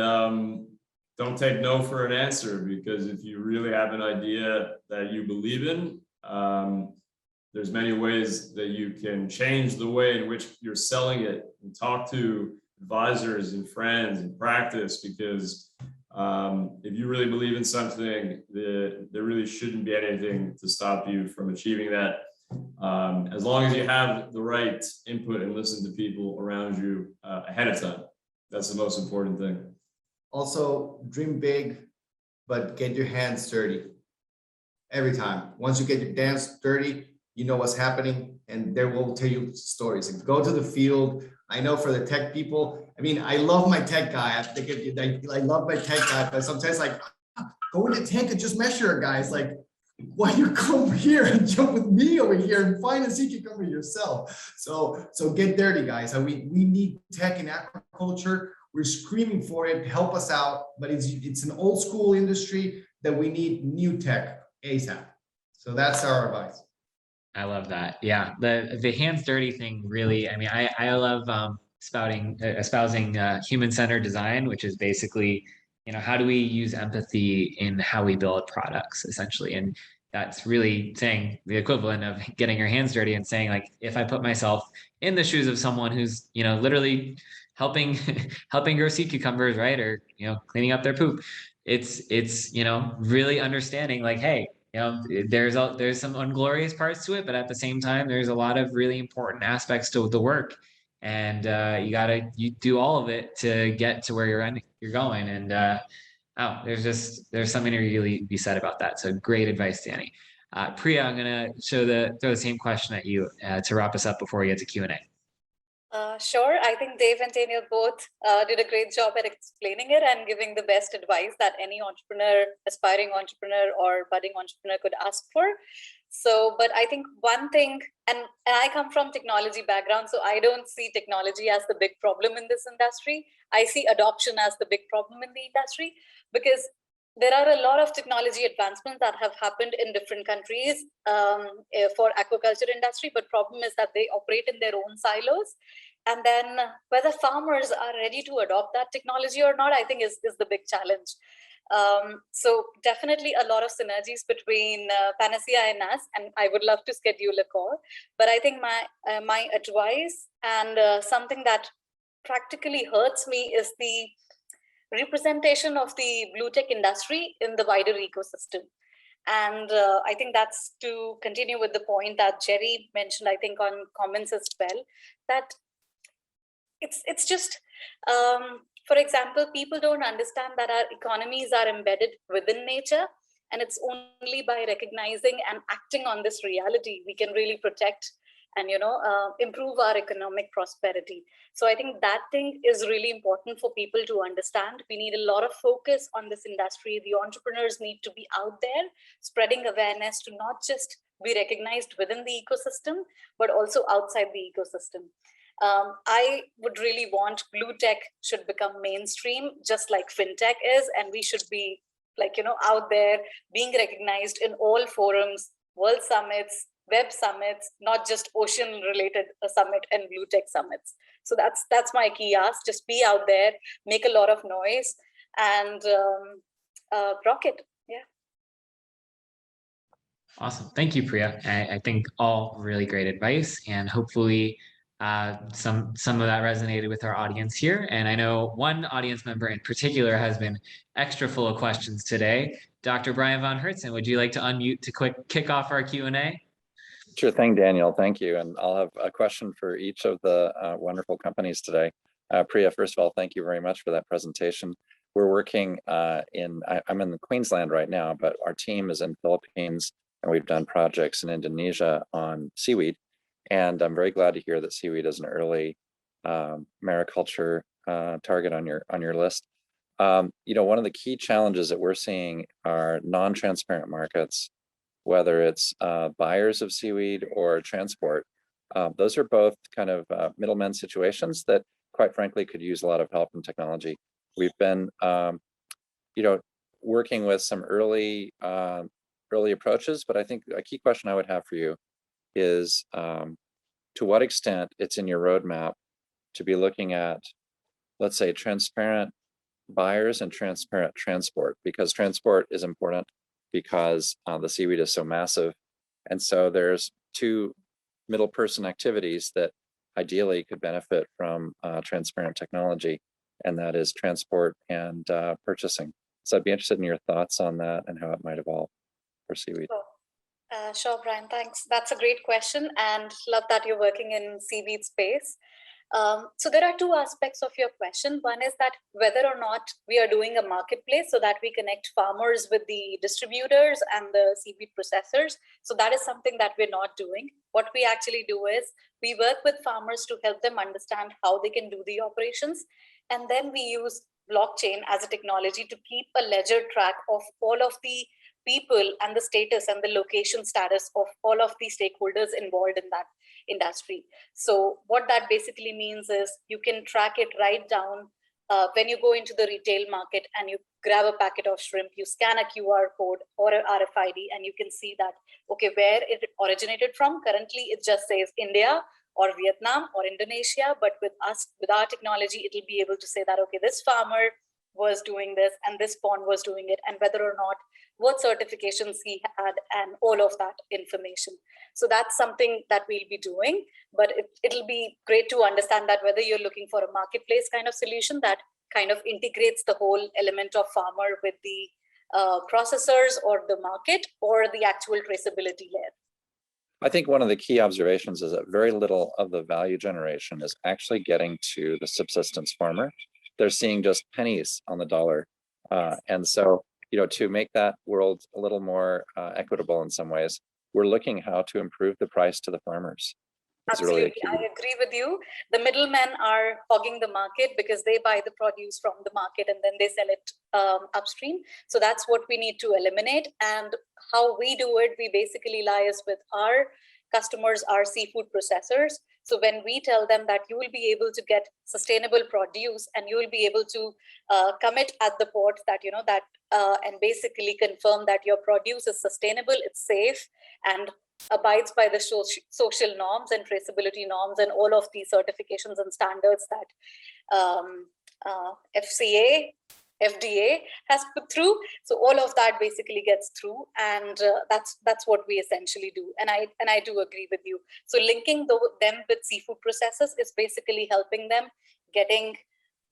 don't take no for an answer, because if you really have an idea that you believe in, there's many ways that you can change the way in which you're selling it, and talk to advisors and friends and practice, because if you really believe in something, there really shouldn't be anything to stop you from achieving that. As long as you have the right input and listen to people around you ahead of time. That's the most important thing. Also, dream big, but get your hands dirty every time. Once you get your hands dirty, you know what's happening, and they will tell you stories. And go to the field. I know for the tech people, I mean, I love my tech guy. I love my tech guy, but sometimes like, go in the tank and just measure, guys. Like, why you come here and jump with me over here and find a sea cucumber yourself? So get dirty, guys. And we need tech in aquaculture. We're screaming for it. Help us out. But it's an old school industry that we need new tech ASAP. So that's our advice. I love that. Yeah, the hands dirty thing really. I mean, I love espousing human-centered design, which is basically, how do we use empathy in how we build products, essentially, and that's really saying the equivalent of getting your hands dirty and saying, like, if I put myself in the shoes of someone who's literally helping grow sea cucumbers, right, or cleaning up their poop, it's really understanding, like, hey, there's some unglorious parts to it, but at the same time, there's a lot of really important aspects to the work, and you do all of it to get to where you're going. And there's something to really be said about that. So great advice, Danny. Priya, I'm gonna throw the same question at you to wrap us up before we get to Q&A. Sure. I think Dave and Daniel both did a great job at explaining it and giving the best advice that any entrepreneur, aspiring entrepreneur, or budding entrepreneur could ask for. So, but I think one thing, and I come from technology background, so I don't see technology as the big problem in this industry. I see adoption as the big problem in the industry, because there are a lot of technology advancements that have happened in different countries for aquaculture industry, but problem is that they operate in their own silos. And then whether farmers are ready to adopt that technology or not, I think is the big challenge. So definitely a lot of synergies between PanaSea and us, and I would love to schedule a call. But I think my advice and something that practically hurts me is the representation of the blue tech industry in the wider ecosystem. And I think that's to continue with the point that Jerry mentioned, I think on comments as well, that it's just, for example, people don't understand that our economies are embedded within nature, and it's only by recognizing and acting on this reality we can really protect and improve our economic prosperity. So I think that thing is really important for people to understand. We need a lot of focus on this industry. The entrepreneurs need to be out there spreading awareness to not just be recognized within the ecosystem, but also outside the ecosystem. I would really want blue tech should become mainstream, just like fintech is, and we should be out there being recognized in all forums, world summits, web summits, not just ocean related summit and blue tech summits. So that's my key ask. Just be out there, make a lot of noise, and rock it. Yeah. Awesome. Thank you, Priya. I think all really great advice, and hopefully some of that resonated with our audience here. And I know one audience member in particular has been extra full of questions today. Dr. Brian von Hertzen, would you like to unmute to kick off our Q&A? Sure thing, Daniel. Thank you. And I'll have a question for each of the wonderful companies today. Priya, first of all, thank you very much for that presentation. We're working I'm in Queensland right now, but our team is in Philippines, and we've done projects in Indonesia on seaweed. And I'm very glad to hear that seaweed is an early mariculture target on your list. One of the key challenges that we're seeing are non-transparent markets, whether it's buyers of seaweed or transport. Those are both kind of middlemen situations that, quite frankly, could use a lot of help and technology. We've been, working with some early approaches, but I think a key question I would have for you is to what extent it's in your roadmap to be looking at, let's say, transparent buyers and transparent transport, because transport is important because the seaweed is so massive. And so there's two middle person activities that ideally could benefit from transparent technology, and that is transport and purchasing. So I'd be interested in your thoughts on that and how it might evolve for seaweed. Sure, Brian, thanks. That's a great question, and love that you're working in seaweed space. So there are two aspects of your question. One is that whether or not we are doing a marketplace so that we connect farmers with the distributors and the seaweed processors. So that is something that we're not doing. What we actually do is we work with farmers to help them understand how they can do the operations. And then we use blockchain as a technology to keep a ledger track of all of the people and the status and the location status of all of the stakeholders involved in that industry. So what that basically means is you can track it right down when you go into the retail market and you grab a packet of shrimp, you scan a QR code or a RFID, and you can see that, okay, where it originated from. Currently, it just says India or Vietnam or Indonesia, but with us, with our technology, it'll be able to say that, okay, this farmer was doing this and this pond was doing it, and whether or not, what certifications he had, and all of that information. So that's something that we'll be doing, but it'll be great to understand that whether you're looking for a marketplace kind of solution that kind of integrates the whole element of farmer with the processors or the market or the actual traceability layer. I think one of the key observations is that very little of the value generation is actually getting to the subsistence farmer. They're seeing just pennies on the dollar. And so, you know, to make that world a little more equitable in some ways, we're looking how to improve the price to the farmers. Absolutely, really I agree with you. The middlemen are hogging the market because they buy the produce from the market and then they sell it upstream. So that's what we need to eliminate. And how we do it, we basically liaise with our customers, our seafood processors. So when we tell them that you will be able to get sustainable produce and you will be able to commit at the port that, you know, that and basically confirm that your produce is sustainable, it's safe, and abides by the social norms and traceability norms and all of these certifications and standards that FCA, FDA has put through. So all of that basically gets through, and that's what we essentially do. And I do agree with you. So linking them with seafood processors is basically helping them getting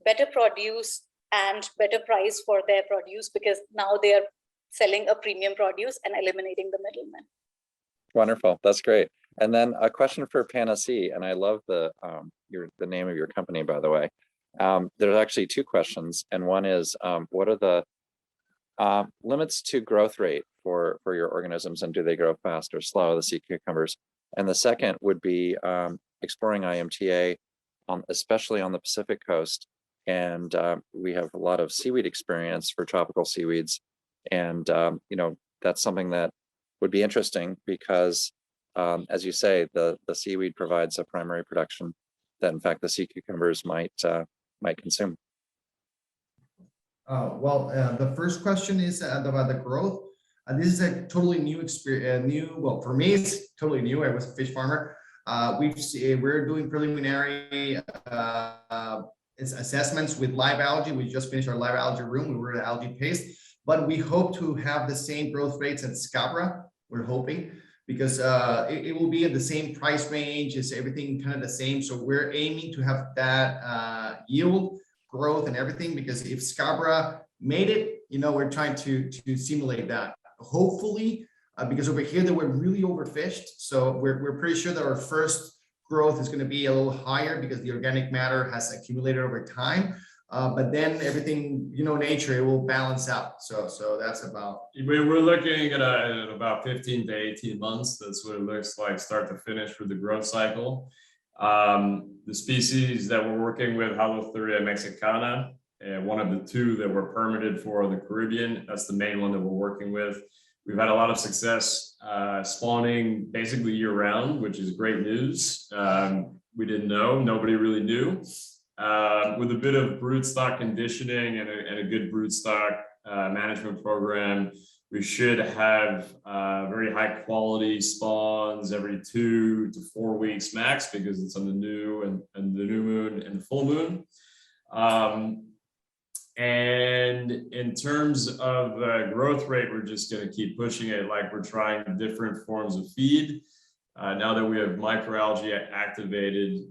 better produce and better price for their produce, because now they are selling a premium produce and eliminating the middlemen. Wonderful, that's great. And then a question for Pana-Sea, and I love the name of your company, by the way. There's actually two questions, and one is, what are the limits to growth rate for your organisms, and do they grow fast or slow, the sea cucumbers? And the second would be exploring IMTA, especially on the Pacific coast. And we have a lot of seaweed experience for tropical seaweeds, and you know, that's something that would be interesting because, as you say, the seaweed provides a primary production that, in fact, the sea cucumbers might consume. Well, the first question is about the growth. This is a totally new experience. Well, for me, it's totally new. I was a fish farmer. We're doing preliminary assessments with live algae. We just finished our live algae room. We were at algae paste, but we hope to have the same growth rates at Scabra. We're hoping, because it will be at the same price range, is everything kind of the same. So we're aiming to have that yield growth and everything, because if Scabra made it, you know, we're trying to simulate that. Hopefully, because over here they were really overfished. So we're pretty sure that our first growth is going to be a little higher because the organic matter has accumulated over time. But then everything, you know, nature, it will balance out. So that's about. We're looking at about 15 to 18 months. That's what it looks like, start to finish for the growth cycle. The species that we're working with, Halothuria mexicana, one of the two that were permitted for the Caribbean. That's the main one that we're working with. We've had a lot of success spawning basically year round, which is great news. We didn't know, nobody really knew. With a bit of broodstock conditioning and a good broodstock management program, we should have very high quality spawns every 2 to 4 weeks max, because it's on the new and the new moon and the full moon. And in terms of growth rate, we're just going to keep pushing it, like we're trying different forms of feed. Now that we have microalgae activated,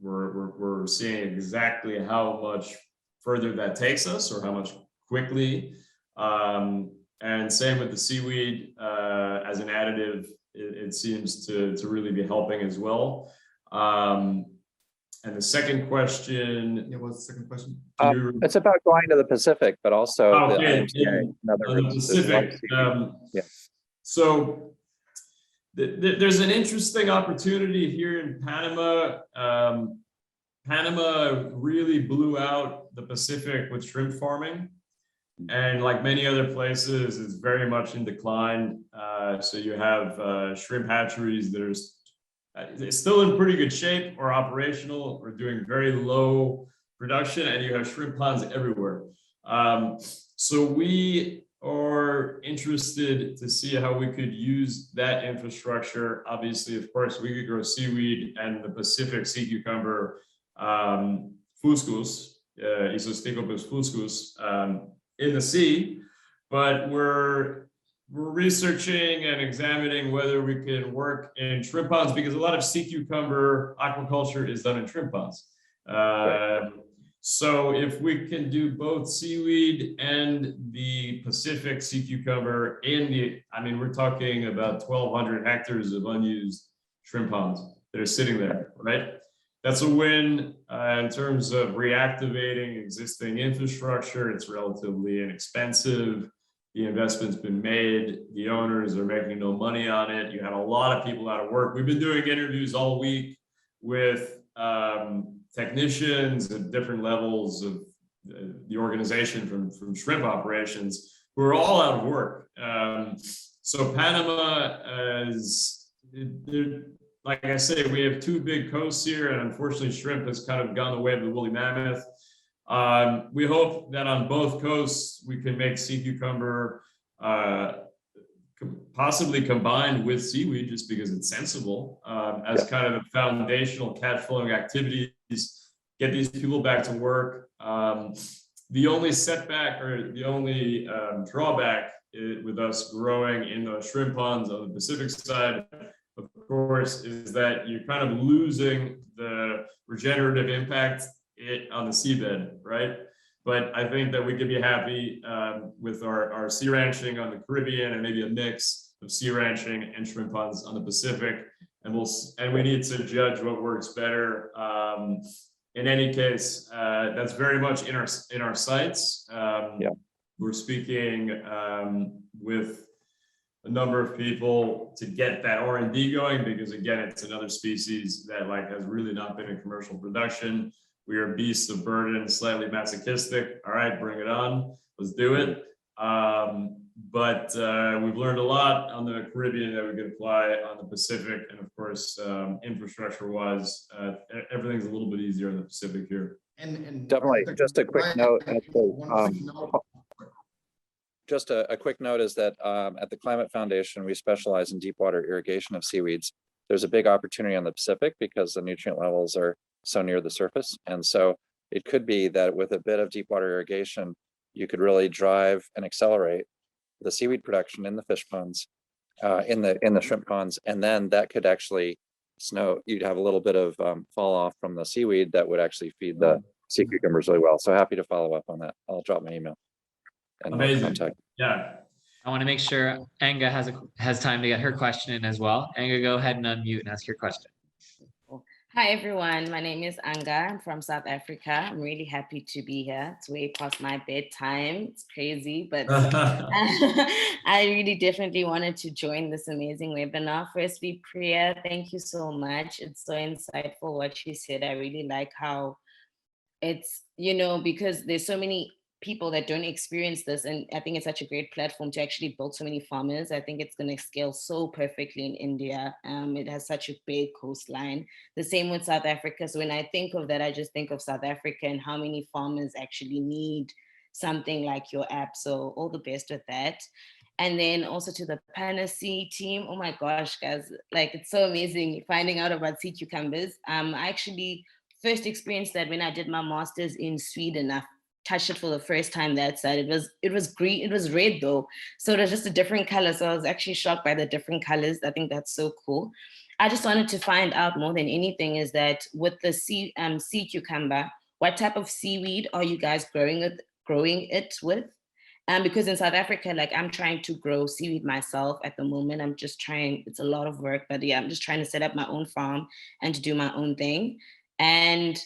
we're seeing exactly how much further that takes us, or how much quickly. And same with the seaweed as an additive, it seems to really be helping as well. And the second question. Yeah, what's the second question? It's about going to the Pacific, but also the IMTA, in other on the words, there's a lot of Pacific. seaweed. Yeah. So there's an interesting opportunity here in Panama. Panama really blew out the Pacific with shrimp farming. And like many other places, it's very much in decline. So you have shrimp hatcheries that are still in pretty good shape or operational or doing very low production, and you have shrimp ponds everywhere. So we are interested to see how we could use that infrastructure. Obviously, of course, we could grow seaweed and the Pacific sea cucumber, fuscus, Isosticopus fuscus, in the sea, but we're researching and examining whether we can work in shrimp ponds, because a lot of sea cucumber aquaculture is done in shrimp ponds. So if we can do both seaweed and the Pacific sea cucumber in the, I mean, we're talking about 1,200 hectares of unused shrimp ponds that are sitting there, right? That's a win in terms of reactivating existing infrastructure. It's relatively inexpensive. The investment's been made. The owners are making no money on it. You had a lot of people out of work. We've been doing interviews all week with technicians at different levels of the organization from shrimp operations who are all out of work. So Panama is, like I say, we have two big coasts here, and unfortunately shrimp has kind of gone the way of the woolly mammoth. We hope that on both coasts we can make sea cucumber possibly combined with seaweed, just because it's sensible, as kind of the foundational cash flowing activities, get these people back to work. The only setback, or the only drawback with us growing in the shrimp ponds on the Pacific side, of course, is that you're kind of losing the regenerative impact on the seabed, right? But I think that we could be happy with our sea ranching on the Caribbean, and maybe a mix of sea ranching and shrimp ponds on the Pacific. And we need to judge what works better. In any case, that's very much in our sights. We're speaking with a number of people to get that R&D going, because again, it's another species that has really not been in commercial production. We are beasts of burden, slightly masochistic. All right, bring it on. Let's do it. But we've learned a lot on the Caribbean that we could apply on the Pacific. And of course, infrastructure-wise, everything's a little bit easier in the Pacific here. And Definitely. Just a quick note. Just a quick note is that at the Climate Foundation, we specialize in deep water irrigation of seaweeds. There's a big opportunity on the Pacific because the nutrient levels are so near the surface. And so it could be that with a bit of deep water irrigation, you could really drive and accelerate the seaweed production in the fish ponds, in the shrimp ponds. And then that could actually you'd have a little bit of fall off from the seaweed that would actually feed the sea cucumbers really well. So happy to follow up on that. I'll drop my email. Amazing. Contact. Yeah. I want to make sure Anga has time to get her question in as well. Anga, go ahead and unmute and ask your question. Hi, everyone. My name is Anga. I'm from South Africa. I'm really happy to be here. It's way past my bedtime. It's crazy, but I really definitely wanted to join this amazing webinar. Firstly, Priya, thank you so much. It's so insightful what you said. I really like how it's, because there's so many people that don't experience this, and I think it's such a great platform to actually build so many farmers. I think it's going to scale so perfectly in India. It has such a big coastline. The same with South Africa. So when I think of that, I just think of South Africa and how many farmers actually need something like your app. So all the best with that. And then also to the Pana-Sea team. Oh my gosh, guys, it's so amazing finding out about sea cucumbers. I actually first experienced that when I did my master's in Sweden. touched it for the first time that side. It was green, it was red though. So it was just a different color. So I was actually shocked by the different colors. I think that's so cool. I just wanted to find out more than anything is that with the sea cucumber, what type of seaweed are you guys growing it with? Because in South Africa, like I'm trying to grow seaweed myself at the moment. I'm just trying, it's a lot of work, but yeah, I'm just trying to set up my own farm and to do my own thing. And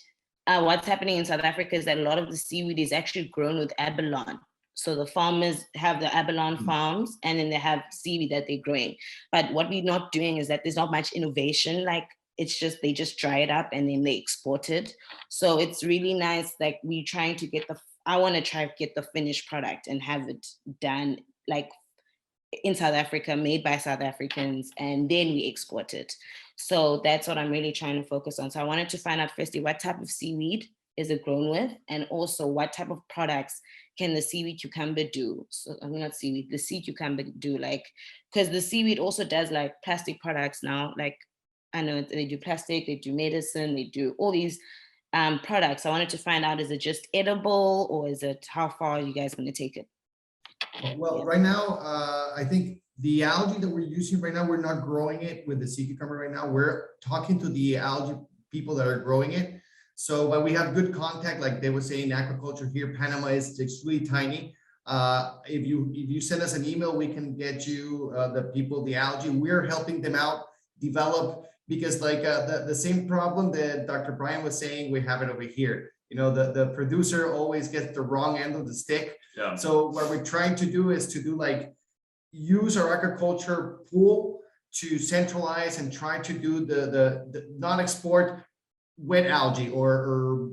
what's happening in South Africa is that a lot of the seaweed is actually grown with abalone. So the farmers have the abalone farms and then they have seaweed that they're growing. But what we're not doing is that there's not much innovation. Like it's just, they just dry it up and then they export it. So it's really nice. Like we're trying to get I want to try to get the finished product and have it done like in South Africa, made by South Africans, and then we export it. So that's what I'm really trying to focus on. So I wanted to find out firstly, what type of seaweed is it grown with? And also what type of products can the seaweed cucumber do? So I mean, not seaweed, the sea cucumber do, like, because the seaweed also does like plastic products now. Like I know they do plastic, they do medicine, they do all these products. I wanted to find out, is it just edible or is it, how far are you guys going to take it? Well, right now, I think the algae that we're using right now, we're not growing it with the sea cucumber right now. We're talking to the algae people that are growing it. So, but we have good contact, like they would say in aquaculture here, Panama is extremely tiny. If you send us an email, we can get you the people, the algae. We're helping them out develop, because like the same problem that Dr. Brian was saying, we have it over here. You know, the producer always gets the wrong end of the stick. Yeah. So what we're trying to do is to do like use our aquaculture pool to centralize and try to do the not export wet algae or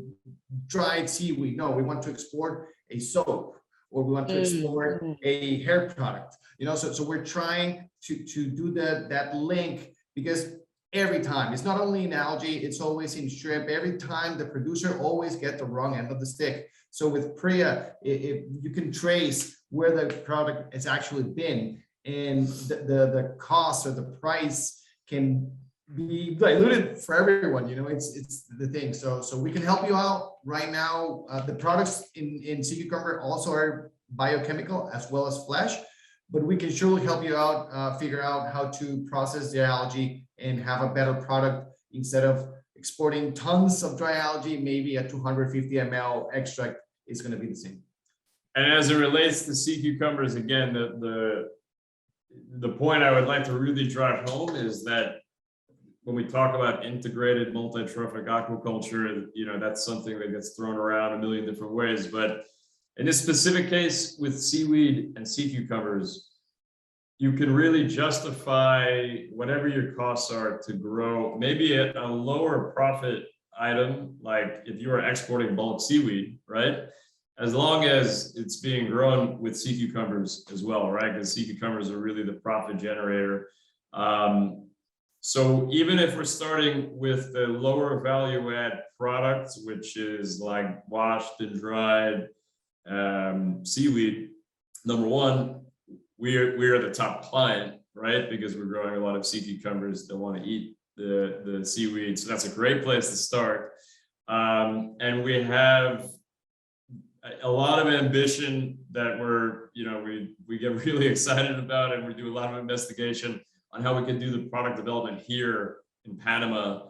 dried seaweed. No, we want to export a soap, or we want to export a hair product. You know, so we're trying to do that link, because every time, it's not only in algae, it's always in shrimp. Every time the producer always get the wrong end of the stick. So with Priya, if you can trace where the product has actually been, and the cost or the price can be diluted for everyone. You know, it's the thing. So we can help you out right now. The products in sea cucumber also are biochemical as well as flesh, but we can surely help you out, figure out how to process the algae and have a better product. Instead of exporting tons of dry algae, maybe a 250 ml extract is going to be the same. And as it relates to sea cucumbers, again, the point I would like to really drive home is that when we talk about integrated multitrophic aquaculture, you know, that's something that gets thrown around a million different ways. But in this specific case with seaweed and sea cucumbers, you can really justify whatever your costs are to grow maybe a lower profit item, like if you are exporting bulk seaweed, right? As long as it's being grown with sea cucumbers as well, right? Because sea cucumbers are really the profit generator. So even if we're starting with the lower value add products, which is like washed and dried seaweed, number one, we are the top client, right? Because we're growing a lot of sea cucumbers that want to eat the seaweed. So that's a great place to start. And we have a lot of ambition that we get really excited about, and we do a lot of investigation on how we can do the product development here in Panama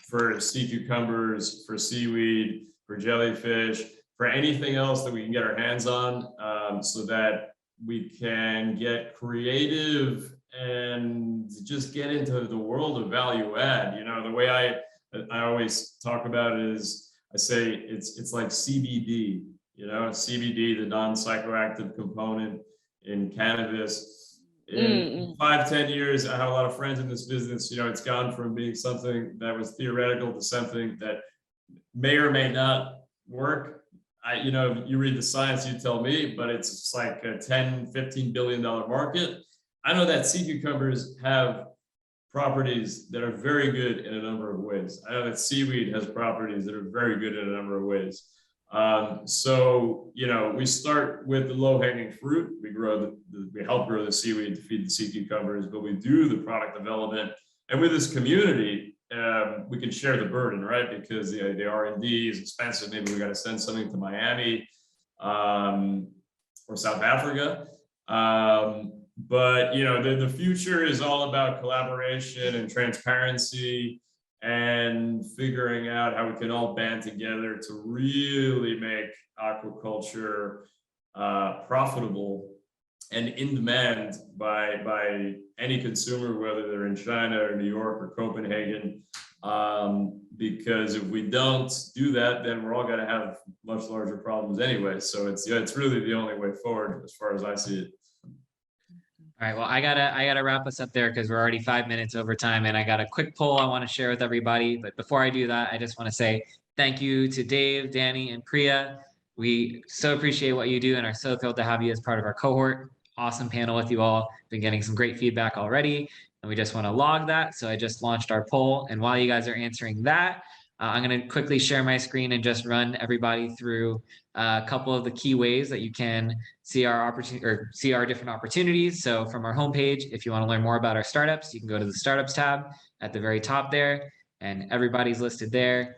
for sea cucumbers, for seaweed, for jellyfish, for anything else that we can get our hands on, so that we can get creative and just get into the world of value add. You know, the way I always talk about it is, I say it's like CBD, you know, CBD, the non-psychoactive component in cannabis. In 5-10 years, I had a lot of friends in this business. You know, it's gone from being something that was theoretical to something that may or may not work. You know, you read the science, you tell me, but it's like a $10-15 billion market. I know that sea cucumbers have properties that are very good in a number of ways. I know that seaweed has properties that are very good in a number of ways. So, you know, we start with the low-hanging fruit. We help grow the seaweed to feed the sea cucumbers, but we do the product development. And with this community, we can share the burden, right? Because the R&D is expensive. Maybe we got to send something to Miami or South Africa. But the future is all about collaboration and transparency and figuring out how we can all band together to really make aquaculture profitable and in demand by any consumer, whether they're in China or New York or Copenhagen. Because if we don't do that, then we're all going to have much larger problems anyway. So it's really the only way forward as far as I see it. All right, well, I gotta wrap us up there because we're already 5 minutes over time, and I got a quick poll I want to share with everybody. But before I do that, I just want to say thank you to Dave, Danny, and Priya. We so appreciate what you do and are so thrilled to have you as part of our cohort. Awesome panel with you all. Been getting some great feedback already, and we just want to log that. So I just launched our poll, and while you guys are answering that, I'm going to quickly share my screen and just run everybody through a couple of the key ways that you can see our opportunity or see our different opportunities. So from our homepage, if you want to learn more about our startups, you can go to the startups tab at the very top there, and everybody's listed there.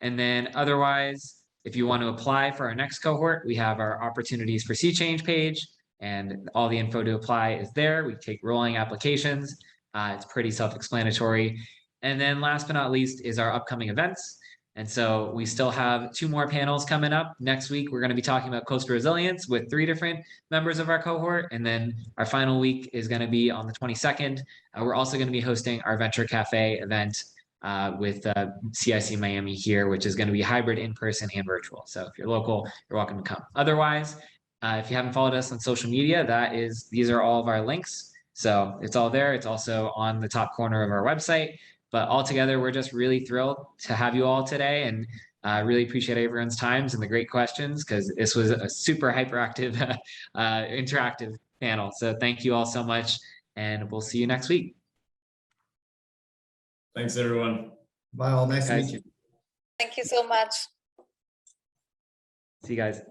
And then otherwise, if you want to apply for our next cohort, we have our opportunities for sea change page, and all the info to apply is there. We take rolling applications. It's pretty self-explanatory. And then last but not least is our upcoming events. And so we still have 2 more panels coming up. Next week, we're going to be talking about coastal resilience with 3 different members of our cohort. And then our final week is going to be on the 22nd. We're also going to be hosting our Venture Cafe event with CIC Miami here, which is going to be hybrid in person and virtual. So if you're local, you're welcome to come. Otherwise, if you haven't followed us on social media, these are all of our links. So it's all there. It's also on the top corner of our website. But altogether, we're just really thrilled to have you all today, and really appreciate everyone's times and the great questions, because this was a super hyperactive, interactive panel. So thank you all so much, and we'll see you next week. Thanks, everyone. Bye all. Nice to meet you. Thank you so much. See you guys.